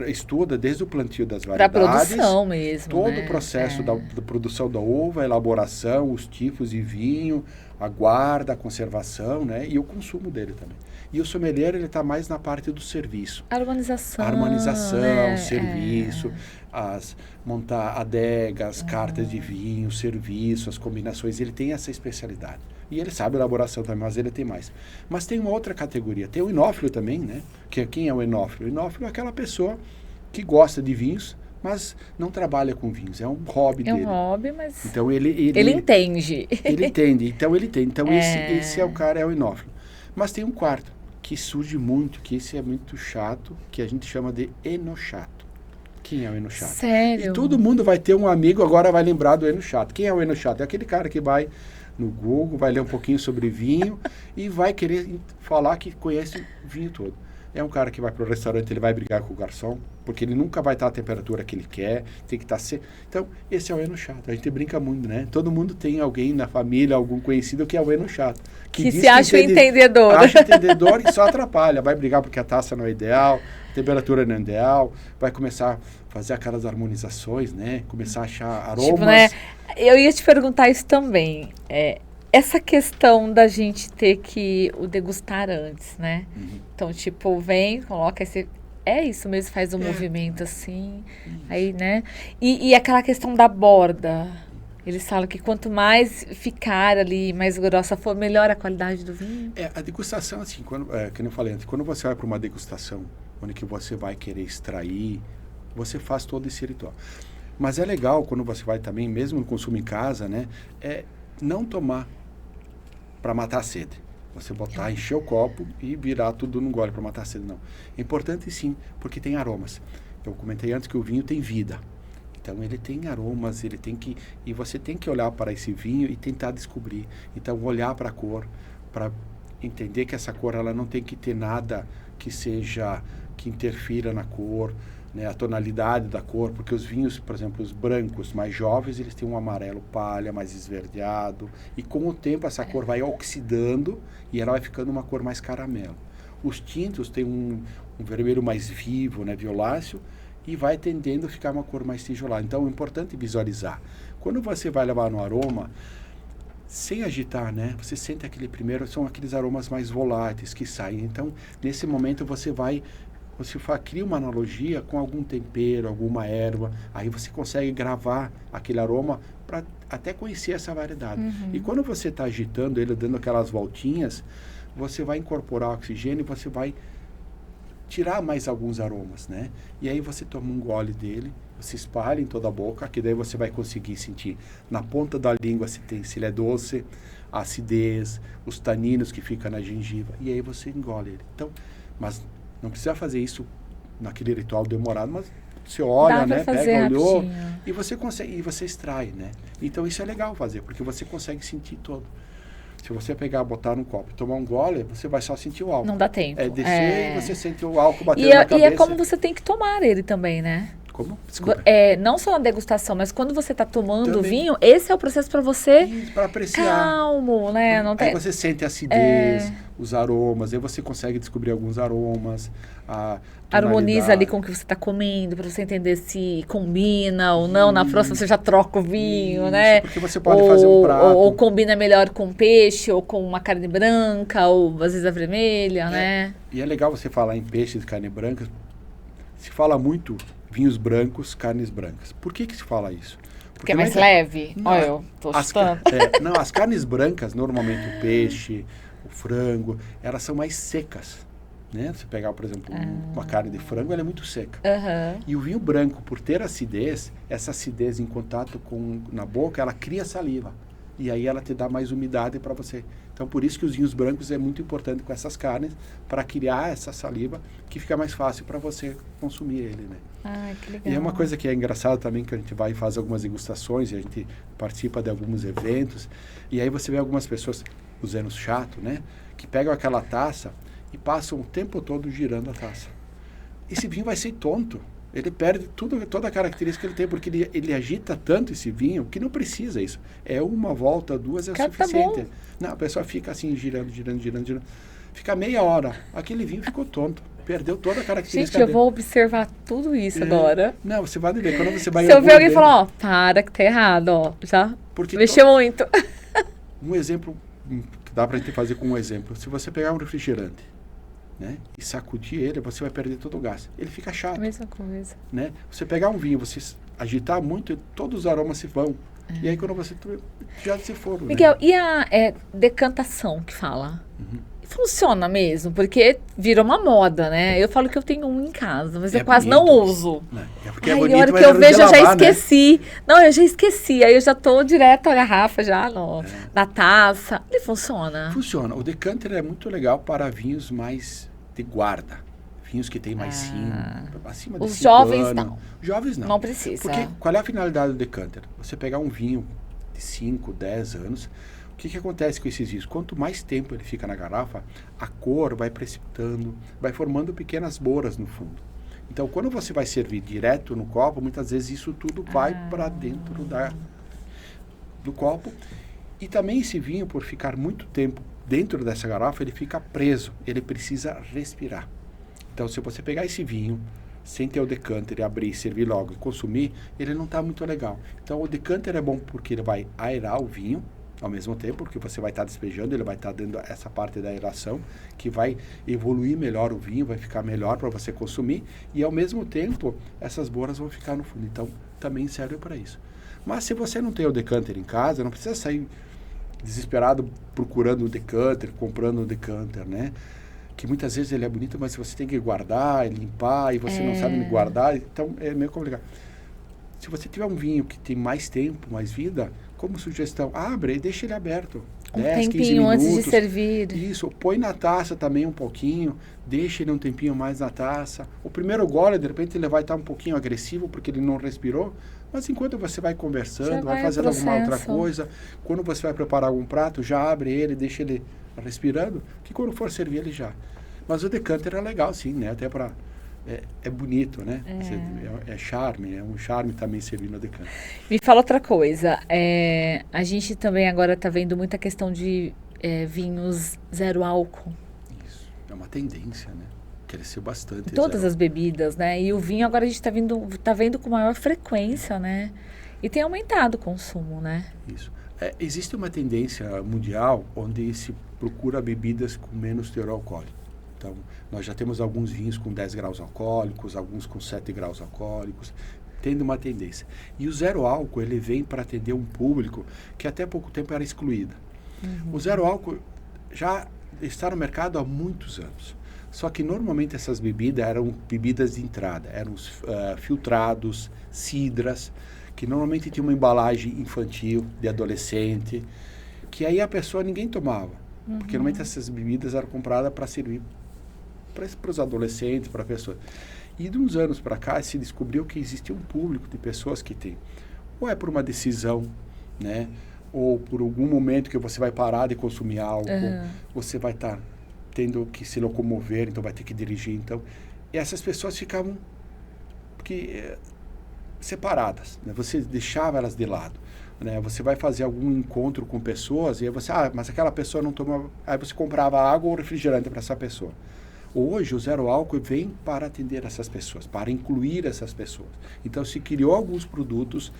estuda desde o plantio das variedades, para produção mesmo, todo né? o processo da produção da uva, a elaboração, os tipos de vinho, a guarda, a conservação, né? E o consumo dele também. E o sommelier, ele está mais na parte do serviço. Harmonização, né? Serviço, montar adegas, cartas de vinho, serviço, as combinações. Ele tem essa especialidade. E ele sabe a elaboração também, mas ele tem mais. Mas tem uma outra categoria. Tem o enófilo também, né? Quem é o enófilo? O enófilo é aquela pessoa que gosta de vinhos, mas não trabalha com vinhos. É um hobby dele. É um hobby, mas então, ele entende. Ele entende. Então, ele tem. Então, esse é o cara, é o enófilo. Mas tem um quarto, que surge muito, que esse é muito chato, que a gente chama de enochato. Quem é o enochato? Sério? E todo mundo vai ter um amigo, agora vai lembrar do enochato. Quem é o enochato? É aquele cara que vai no Google, vai ler um pouquinho sobre vinho e vai querer falar que conhece o vinho todo. É um cara que vai para o restaurante, ele vai brigar com o garçom, porque ele nunca vai estar à temperatura que ele quer, tem que estar... Então, esse é o enochato. A gente brinca muito, né? Todo mundo tem alguém na família, algum conhecido que é o enochato. Que se acha entendedor. Acha entendedor e só atrapalha. Vai brigar porque a taça não é ideal, a temperatura não é ideal, vai começar a fazer aquelas harmonizações, né? Começar a achar aromas. Tipo, né? Eu ia te perguntar isso também. Essa questão da gente ter que o degustar antes, né? Uhum. Então, tipo, vem, coloca esse... É isso mesmo, faz um movimento assim, aí, né? E aquela questão da borda. Eles falam que quanto mais ficar ali, mais grossa for, melhor a qualidade do vinho. A degustação, assim, que eu falei antes, quando você vai para uma degustação, onde que você vai querer extrair, você faz todo esse ritual. Mas é legal quando você vai também, mesmo no consumo em casa, né? Não tomar para matar a sede. Você botar, encher o copo e virar tudo num gole para matar a sede, não. É importante sim, porque tem aromas. Eu comentei antes que o vinho tem vida. Então ele tem aromas, ele tem que... E você tem que olhar para esse vinho e tentar descobrir. Então olhar para a cor, para entender que essa cor ela não tem que ter nada que interfira na cor, né, a tonalidade da cor, porque os vinhos, por exemplo, os brancos mais jovens, eles têm um amarelo palha, mais esverdeado, e com o tempo essa cor vai oxidando e ela vai ficando uma cor mais caramelo. Os tintos têm um vermelho mais vivo, né, violáceo, e vai tendendo a ficar uma cor mais tijolada. Então é importante visualizar. Quando você vai levar no aroma, sem agitar, né, você sente aquele primeiro, são aqueles aromas mais voláteis que saem. Então, nesse momento você cria uma analogia com algum tempero, alguma erva, aí você consegue gravar aquele aroma para até conhecer essa variedade. Uhum. E quando você está agitando ele, dando aquelas voltinhas, você vai incorporar oxigênio e você vai tirar mais alguns aromas, né? E aí você toma um gole dele, você espalha em toda a boca, que daí você vai conseguir sentir na ponta da língua se ele é doce, a acidez, os taninos que ficam na gengiva, e aí você engole ele. Então, mas não precisa fazer isso naquele ritual demorado, mas você olha, né, pega, olhou, e você consegue, e você extrai, né? Então isso é legal fazer, porque você consegue sentir todo. Se você pegar, botar num copo e tomar um gole, você vai só sentir o álcool. Não dá tempo. Descer e você sente o álcool batendo na cabeça. E é como você tem que tomar ele também, né? Como? Desculpa. Não só na degustação, mas quando você está tomando o vinho, esse é o processo para você... Para apreciar. Calmo, né? Não tem... Aí você sente a acidez, os aromas, aí você consegue descobrir alguns aromas, harmoniza ali com o que você está comendo, para você entender se combina ou não. Na próxima você já troca o vinho, né? Porque você pode fazer um prato. Ou combina melhor com peixe, ou com uma carne branca, ou às vezes a vermelha, né? E é legal você falar em peixe de carne branca. Se fala muito vinhos brancos, carnes brancas. Por que se fala isso? Porque é mais leve? Olha, eu tô chutando. Não, as carnes brancas, normalmente o peixe, o frango, elas são mais secas. Né? Você pegar, por exemplo, uma carne de frango, ela é muito seca. Uhum. E o vinho branco, por ter acidez, essa acidez em contato na boca, ela cria saliva. E aí ela te dá mais umidade para você. Então, por isso que os vinhos brancos é muito importante com essas carnes, para criar essa saliva, que fica mais fácil para você consumir ele, né? Ah, que legal. E é uma coisa que é engraçada também, que a gente vai fazer algumas degustações, e a gente participa de alguns eventos, e aí você vê algumas pessoas, os enochato, né? Que pegam aquela taça e passam o tempo todo girando a taça. Esse vinho vai ser tonto. Ele perde toda a característica que ele tem, porque ele agita tanto esse vinho que não precisa isso. É uma volta, duas é suficiente. Tá, não, a pessoa fica assim, girando. Fica meia hora. Aquele vinho ficou tonto. Perdeu toda a característica dele. Eu vou observar tudo isso agora. Não, você vai ver. Quando você vai... Se eu ver alguém falar, para que tá errado, já mexeu muito. Um exemplo que dá pra gente fazer com um exemplo. Se você pegar um refrigerante, né, e sacudir ele, você vai perder todo o gás. Ele fica chato. A mesma coisa. Né? Você pegar um vinho, você agitar muito, todos os aromas se vão. E aí quando você já se foram. Miguel, né? e a decantação que fala? Uhum. Funciona mesmo, porque virou uma moda, né? Eu falo que eu tenho um em casa, mas eu quase bonito. não uso. É porque Ai, é bonito, a hora mas que eu não vejo, eu já lavar, né? esqueci. Não, eu já esqueci. Aí eu já tô direto a garrafa já na taça. Ele funciona. Funciona. O decanter é muito legal para vinhos mais de guarda. Vinhos que tem mais acima de Os 5 jovens anos. não. Jovens não. Não precisa. Porque qual é a finalidade do decanter? Você pegar um vinho de 5, 10 anos, o que acontece com esses vinhos? Quanto mais tempo ele fica na garrafa, a cor vai precipitando, vai formando pequenas boras no fundo. Então, quando você vai servir direto no copo, muitas vezes isso tudo vai para dentro do copo. E também esse vinho, por ficar muito tempo dentro dessa garrafa, ele fica preso, ele precisa respirar. Então, se você pegar esse vinho, sem ter o decanter e abrir, servir logo e consumir, ele não está muito legal. Então, o decanter é bom porque ele vai aerar o vinho, ao mesmo tempo, porque você vai estar despejando, ele vai estar dando essa parte da aeração, que vai evoluir melhor o vinho, vai ficar melhor para você consumir, e ao mesmo tempo, essas boras vão ficar no fundo. Então, também serve para isso. Mas se você não tem o decanter em casa, não precisa sair desesperado procurando o decanter, comprando o decanter, né? Que muitas vezes ele é bonito, mas você tem que guardar, limpar, e você não sabe guardar, então é meio complicado. Se você tiver um vinho que tem mais tempo, mais vida, como sugestão, abre e deixa ele aberto. 10, 15 tempinho minutos. antes de servir. Isso, põe na taça também um pouquinho, deixa ele um tempinho mais na taça. O primeiro gole, de repente, ele vai estar um pouquinho agressivo, porque ele não respirou, mas enquanto você vai conversando, vai fazendo alguma outra coisa, quando você vai preparar algum prato, já abre ele, deixa ele respirando, que quando for servir ele já. Mas o decanter é legal, sim, né? Até para... É bonito, né? É charme, é um charme também servir no decanter. Me fala outra coisa. A gente também agora está vendo muita questão de vinhos zero álcool. Isso, é uma tendência, né? Cresceu bastante. Todas as bebidas, né? E o vinho agora a gente tá vendo com maior frequência, né? E tem aumentado o consumo, né? Isso. Existe uma tendência mundial onde se procura bebidas com menos teor alcoólico. Então, nós já temos alguns vinhos com 10 graus alcoólicos, alguns com 7 graus alcoólicos, tendo uma tendência. E o zero álcool, ele vem para atender um público que até pouco tempo era excluído. O zero álcool já está no mercado há muitos anos. Só que normalmente essas bebidas eram bebidas de entrada, eram filtrados, cidras, que normalmente tinha uma embalagem infantil, de adolescente, que aí a pessoa ninguém tomava. Porque normalmente essas bebidas eram compradas para servir para os adolescentes, para pessoas. E de uns anos para cá se descobriu que existia um público de pessoas que tem, ou é por uma decisão, né, ou por algum momento que você vai parar de consumir álcool, você vai estar tendo que se locomover, então vai ter que dirigir, então, e essas pessoas ficavam separadas, né? Você deixava elas de lado, né? Você vai fazer algum encontro com pessoas e aí você, mas aquela pessoa não toma, aí você comprava água ou refrigerante para essa pessoa. Hoje o zero álcool vem para atender essas pessoas, para incluir essas pessoas. Então se criou alguns produtos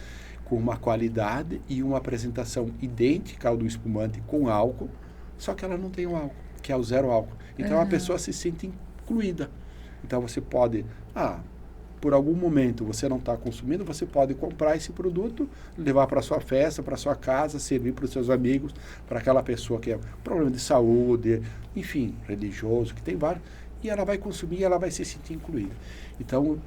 com uma qualidade e uma apresentação idêntica ao do espumante com álcool, só que ela não tem o álcool, que é o zero álcool. Então a pessoa se sente incluída. Então você pode, por algum momento você não está consumindo, você pode comprar esse produto, levar para sua festa, para sua casa, servir para os seus amigos, para aquela pessoa que é problema de saúde, enfim, religioso, que tem vários, e ela vai consumir e ela vai se sentir incluída. Então,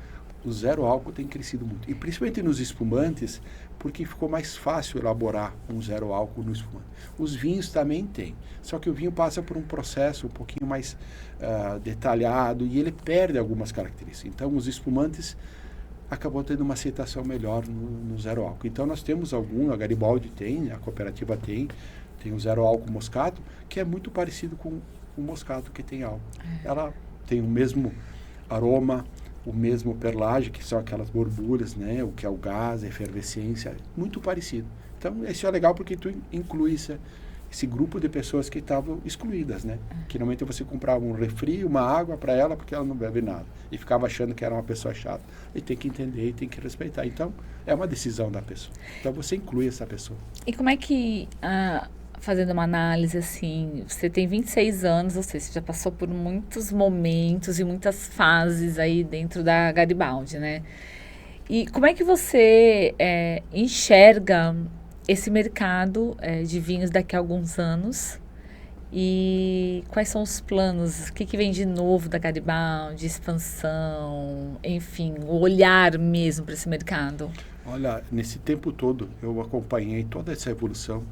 o zero álcool tem crescido muito. E principalmente nos espumantes, porque ficou mais fácil elaborar um zero álcool no espumante. Os vinhos também tem, só que o vinho passa por um processo um pouquinho mais detalhado e ele perde algumas características. Então, os espumantes acabou tendo uma aceitação melhor no zero álcool. Então, nós temos a Garibaldi tem, a cooperativa tem o zero álcool moscato, que é muito parecido com o moscato que tem álcool. Ela tem o mesmo aroma, o mesmo perlage, que são aquelas borbulhas, né? O que é o gás, a efervescência, muito parecido. Então, isso é legal porque tu inclui esse grupo de pessoas que estavam excluídas, né? Que normalmente você comprava um refri, uma água para ela, porque ela não bebe nada. E ficava achando que era uma pessoa chata. E tem que entender e tem que respeitar. Então, é uma decisão da pessoa. Então, você inclui essa pessoa. E como é que... fazendo uma análise assim, você tem 26 anos, ou seja, você já passou por muitos momentos e muitas fases aí dentro da Garibaldi, né? E como é que você enxerga esse mercado de vinhos daqui a alguns anos? E quais são os planos? O que vem de novo da Garibaldi, expansão, enfim, o olhar mesmo para esse mercado? Olha, nesse tempo todo eu acompanhei toda essa evolução,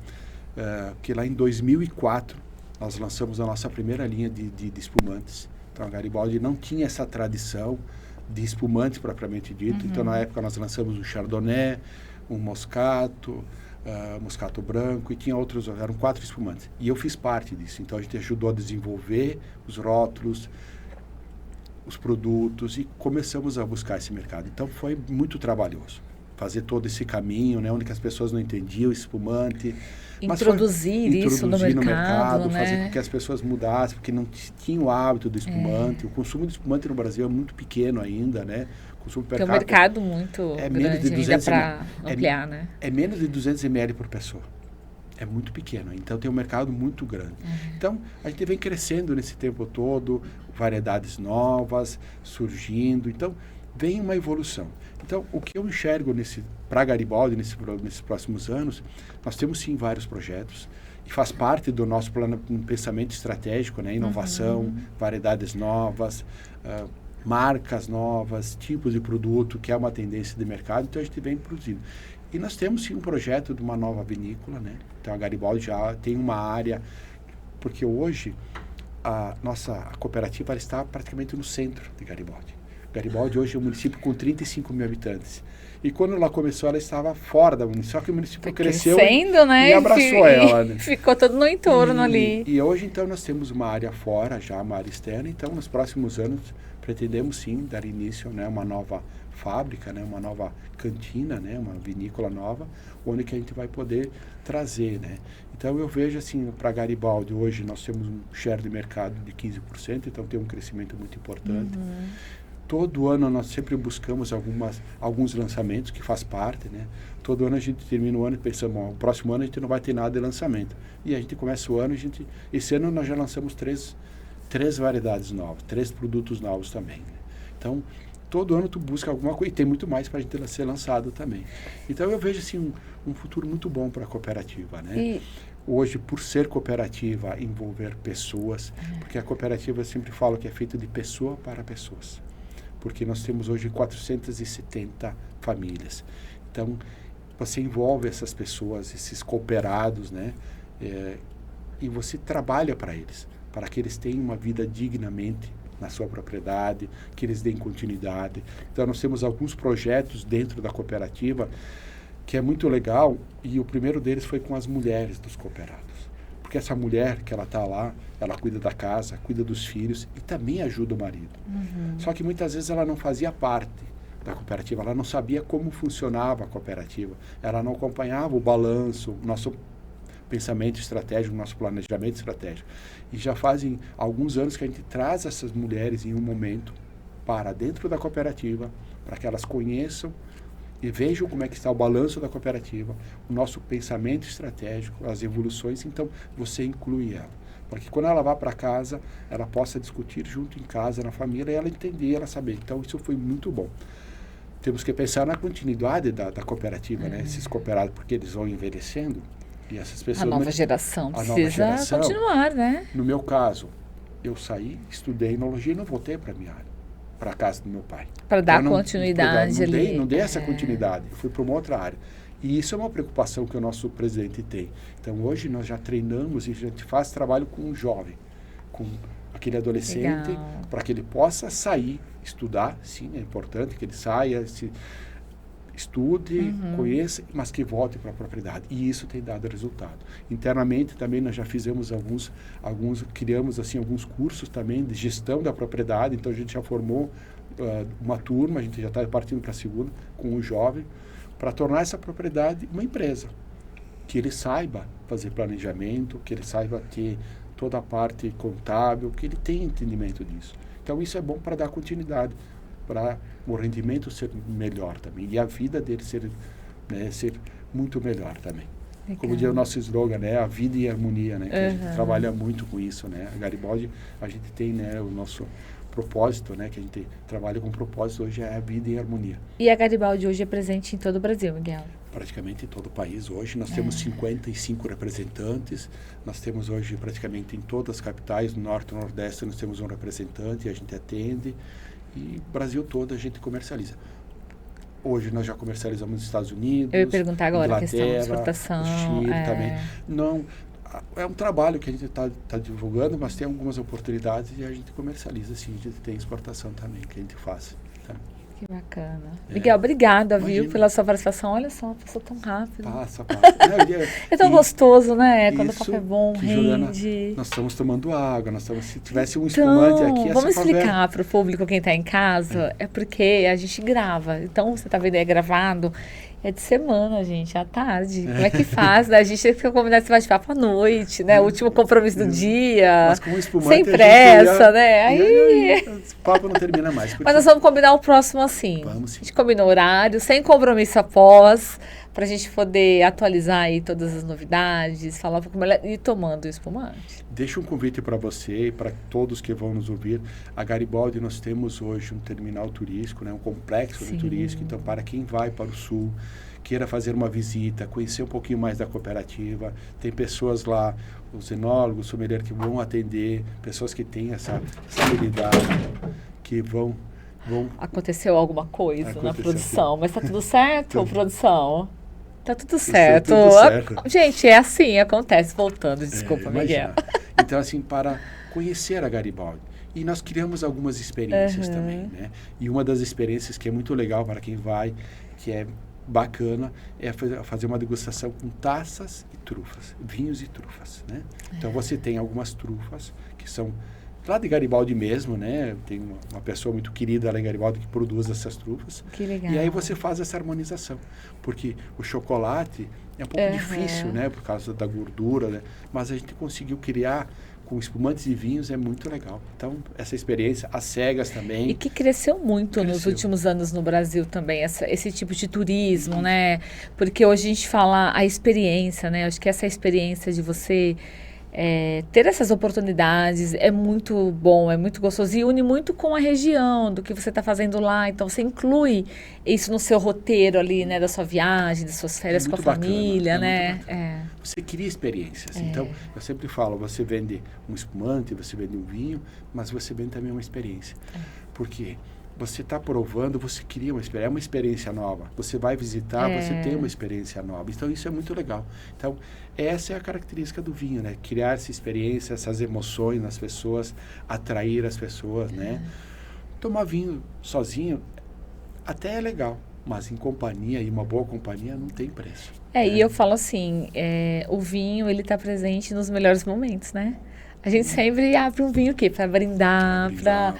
que lá em 2004 nós lançamos a nossa primeira linha de espumantes. Então a Garibaldi não tinha essa tradição de espumantes propriamente dito. Então na época nós lançamos um Chardonnay, um Moscato, Moscato Branco, e tinha outros, eram 4 espumantes. E eu fiz parte disso. Então a gente ajudou a desenvolver os rótulos, os produtos, e começamos a buscar esse mercado. Então foi muito trabalhoso fazer todo esse caminho, né, onde as pessoas não entendiam o espumante. Introduzir isso no mercado, né? Fazer com que as pessoas mudassem, porque não tinham o hábito do espumante. O consumo de espumante no Brasil é muito pequeno ainda, né? O consumo per capita, tem um mercado muito grande ainda para ampliar, né? É menos de 200 ml por pessoa. É muito pequeno, então tem um mercado muito grande. Então, a gente vem crescendo nesse tempo todo, variedades novas surgindo, então vem uma evolução. Então, o que eu enxergo para Garibaldi nesses próximos anos, nós temos sim vários projetos, e faz parte do nosso pensamento estratégico, né? Inovação, variedades novas, marcas novas, tipos de produto, que é uma tendência de mercado, então a gente vem produzindo. E nós temos sim um projeto de uma nova vinícola, né? Então a Garibaldi já tem uma área, porque hoje a cooperativa ela está praticamente no centro de Garibaldi. Garibaldi hoje é um município com 35 mil habitantes. E quando ela começou, ela estava fora da município, só que o município cresceu né? E abraçou ela. Né? Ficou todo no entorno ali. E hoje, então, nós temos uma área fora, já uma área externa. Então, nos próximos anos, pretendemos sim dar início, né, a uma nova fábrica, né, uma nova cantina, né, uma vinícola nova, onde que a gente vai poder trazer, né. Então eu vejo assim, para Garibaldi hoje nós temos um share de mercado de 15%, então tem um crescimento muito importante. Todo ano nós sempre buscamos alguns lançamentos, que faz parte, né. Todo ano a gente termina o ano e pensamos, o próximo ano a gente não vai ter nada de lançamento. E a gente começa o ano, esse ano nós já lançamos três variedades novas, 3 produtos novos também, né? Então, todo ano tu busca alguma coisa, e tem muito mais para a gente ser lançado também. Então, eu vejo assim, um futuro muito bom para a cooperativa, né? Hoje, por ser cooperativa, envolver pessoas, porque a cooperativa, eu sempre falo que é feita de pessoa para pessoas, porque nós temos hoje 470 famílias. Então, você envolve essas pessoas, esses cooperados, né? E você trabalha para eles, para que eles tenham uma vida dignamente na sua propriedade, que eles deem continuidade. Então, nós temos alguns projetos dentro da cooperativa que é muito legal, e o primeiro deles foi com as mulheres dos cooperados. Porque essa mulher que ela está lá, ela cuida da casa, cuida dos filhos e também ajuda o marido. Só que muitas vezes ela não fazia parte da cooperativa, ela não sabia como funcionava a cooperativa, ela não acompanhava o balanço, o nosso pensamento estratégico, nosso planejamento estratégico. E já fazem alguns anos que a gente traz essas mulheres em um momento para dentro da cooperativa, para que elas conheçam e vejam como é que está o balanço da cooperativa, o nosso pensamento estratégico, as evoluções. Então, você inclui ela. Para que quando ela vá para casa, ela possa discutir junto em casa, na família, e ela entender, ela saber. Então, isso foi muito bom. Temos que pensar na continuidade da cooperativa, né? Esses cooperados, porque eles vão envelhecendo. E essas pessoas, a nova geração precisa continuar, né? No meu caso, eu saí, estudei enologia e não voltei para a minha área, para a casa do meu pai. Para dar continuidade ali. Não dei essa continuidade, fui para uma outra área. E isso é uma preocupação que o nosso presidente tem. Então, hoje nós já treinamos e a gente faz trabalho com um jovem, com aquele adolescente, para que ele possa sair, estudar, sim, é importante que ele saia, estude, conheça, mas que volte para a propriedade. E isso tem dado resultado. Internamente também nós já fizemos criamos assim alguns cursos também de gestão da propriedade. Então a gente já formou uma turma, a gente já está partindo para a segunda com um jovem, para tornar essa propriedade uma empresa. Que ele saiba fazer planejamento, que ele saiba ter toda a parte contábil, que ele tenha entendimento disso. Então isso é bom para dar continuidade, para o rendimento ser melhor também, e a vida dele ser muito melhor também. Legal. Como diz o nosso slogan, né? A vida e a harmonia, né? Que a gente trabalha muito com isso, né? A Garibaldi, a gente tem, né, o nosso propósito, né? Que a gente trabalha com propósito hoje, é a vida e a harmonia. E a Garibaldi hoje é presente em todo o Brasil, Miguel? praticamente em todo o país. Hoje nós temos 55 representantes, nós temos hoje praticamente em todas as capitais, no Norte e no Nordeste, nós temos um representante e a gente atende, e Brasil todo a gente comercializa. Hoje nós já comercializamos nos Estados Unidos, Eu ia perguntar agora a questão da Inglaterra, exportação. Chile também. Não, é um trabalho que a gente está divulgando, mas tem algumas oportunidades e a gente comercializa, sim, a gente tem exportação também que a gente faz. Tá? Que bacana. Miguel, obrigada, Imagina. viu, pela sua participação. Olha só, passou tão rápido. Passa. É tão gostoso, né? Quando o isso café é bom, que, Juliana, rende. nós estamos tomando água, se tivesse um espumante aqui... Então, vamos explicar para o público, quem está em casa, é porque a gente grava. Então, você está vendo aí gravado, é de semana, gente, à tarde. Como é que faz? Né? A gente tem que combinar esse bate-papo à noite, né? O último compromisso do dia. Mas com o espumante, sem pressa, né? Aí... o papo não termina mais. Mas nós vamos combinar o próximo assim. Vamos sim. A gente combina o horário, sem compromisso após, para a gente poder atualizar aí todas as novidades, falar um pouco melhor e tomando o espumante. Deixa um convite para você e para todos que vão nos ouvir. A Garibaldi, nós temos hoje um terminal turístico, né, um complexo turístico. Então, para quem vai para o sul, queira fazer uma visita, conhecer um pouquinho mais da cooperativa, tem pessoas lá, os enólogos, sommelier que vão atender, pessoas que têm essa habilidade, que vão... Aconteceu alguma coisa na produção, mas tá tudo certo, Tudo. Produção? Tá tudo certo. Tudo certo. Gente, é assim, acontece. Voltando, desculpa, Miguel. Então, assim, para conhecer a Garibaldi. E nós criamos algumas experiências também, né? E uma das experiências que é muito legal para quem vai, que é bacana, é fazer uma degustação com taças e trufas, vinhos e trufas, né? Então, você tem algumas trufas que são lá de Garibaldi mesmo, né? Tem uma pessoa muito querida lá em Garibaldi que produz essas trufas. Que legal. E aí você faz essa harmonização. Porque o chocolate é um pouco difícil, né? Por causa da gordura, né? Mas a gente conseguiu criar com espumantes e vinhos, é muito legal. Então, essa experiência, as cegas também. E que cresceu muito nos últimos anos no Brasil também, esse tipo de turismo, né? Porque hoje a gente fala a experiência, né? Acho que essa experiência de você... ter essas oportunidades é muito bom, é muito gostoso e une muito com a região, do que você está fazendo lá. Então, você inclui isso no seu roteiro ali, né? Da sua viagem, das suas férias com a família, né? Você cria experiências. Então, eu sempre falo, você vende um espumante, você vende um vinho, mas você vende também uma experiência. Porque você está provando, você cria uma experiência, é uma experiência nova. Você vai visitar, você tem uma experiência nova. Então, isso é muito legal. Então, essa é a característica do vinho, né? Criar essa experiência, essas emoções nas pessoas, atrair as pessoas, né? Tomar vinho sozinho até é legal, mas em companhia, e uma boa companhia, não tem preço. E eu falo assim, o vinho, ele está presente nos melhores momentos, né? A gente sempre abre um vinho para brindar, para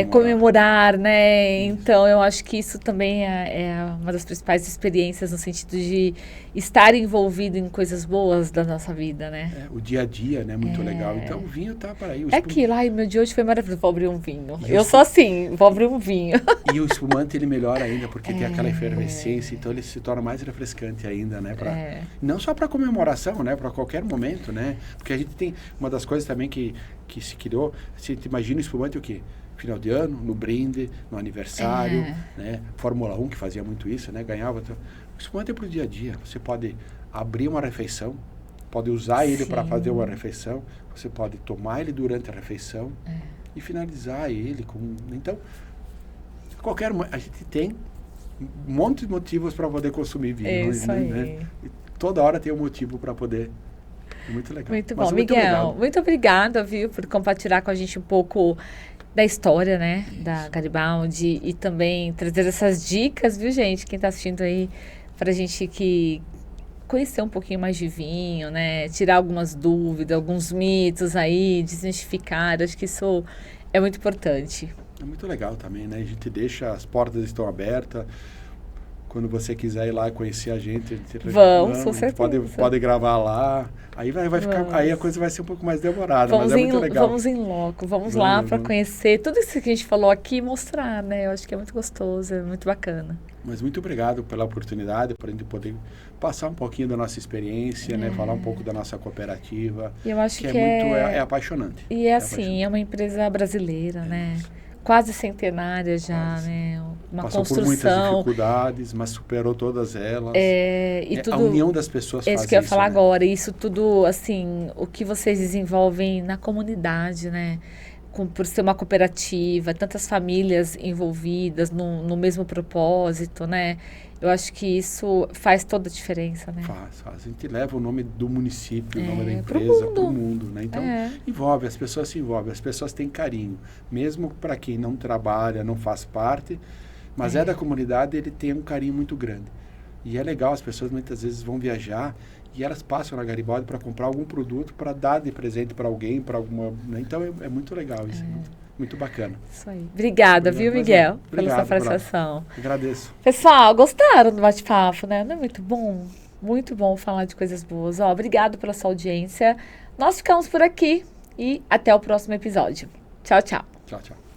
comemorar, né? Então, eu acho que isso também é uma das principais experiências no sentido de estar envolvido em coisas boas da nossa vida, né? O dia a dia, né? Muito legal. Então, o vinho tá para aí. Aquilo, meu dia hoje foi maravilhoso, vou abrir um vinho. Eu sou assim, vou abrir um vinho. E o espumante, ele melhora ainda, porque tem aquela efervescência, então ele se torna mais refrescante ainda, né? Não só para comemoração, né? Para qualquer momento, né? Porque a gente tem uma das coisas também que se criou, você imagina o espumante o quê? Final de ano, no brinde, no aniversário, né? Fórmula 1 que fazia muito isso, né? Ganhava. O espumante é para o dia a dia. Você pode abrir uma refeição, pode usar ele para fazer uma refeição, você pode tomar ele durante a refeição e finalizar ele com... Então, a gente tem um monte de motivos para poder consumir vinho. Isso aí. Né? E toda hora tem um motivo para poder... Muito legal. Muito bom. Miguel, muito obrigada, viu, por compartilhar com a gente um pouco da história, né, da Garibaldi e também trazer essas dicas, viu, gente, quem está assistindo aí, para a gente conhecer um pouquinho mais de vinho, né, tirar algumas dúvidas, alguns mitos aí, desmistificar. Acho que isso é muito importante. É muito legal também, né? A gente deixa, as portas estão abertas. Quando você quiser ir lá conhecer a gente vamos, com certeza. Pode gravar lá. Aí vai ficar, aí a coisa vai ser um pouco mais demorada, mas é muito legal. Vamos em loco, vamos lá para conhecer tudo isso que a gente falou aqui e mostrar, né? Eu acho que é muito gostoso, é muito bacana. Mas muito obrigado pela oportunidade, para a gente poder passar um pouquinho da nossa experiência, né? Falar um pouco da nossa cooperativa. Eu acho que é apaixonante. E é assim, é uma empresa brasileira, né? quase centenária já, Quase. né? Uma Passou por muitas construção. dificuldades, mas superou todas elas. E A tudo, união das pessoas é faz isso que eu ia falar né? agora. Isso tudo, assim, o que vocês desenvolvem na comunidade, né? Por ser uma cooperativa, tantas famílias envolvidas no mesmo propósito, né? Eu acho que isso faz toda a diferença, né? Faz. A gente leva o nome do município, o nome da pro empresa mundo. para o mundo, né? Então, É. envolve, as pessoas se envolvem, as pessoas têm carinho. Mesmo para quem não trabalha, não faz parte, mas é da comunidade, ele tem um carinho muito grande. E é legal, as pessoas muitas vezes vão viajar e elas passam na Garibaldi para comprar algum produto para dar de presente para alguém, para alguma... Né? Então, é muito legal isso, muito bacana. Isso aí. Obrigada, viu, Miguel, pela sua Obrigado, participação. Agradeço. Pessoal, gostaram do bate-papo, né? Não é muito bom? Muito bom falar de coisas boas. Obrigado pela sua audiência. Nós ficamos por aqui e até o próximo episódio. Tchau, tchau. Tchau, tchau.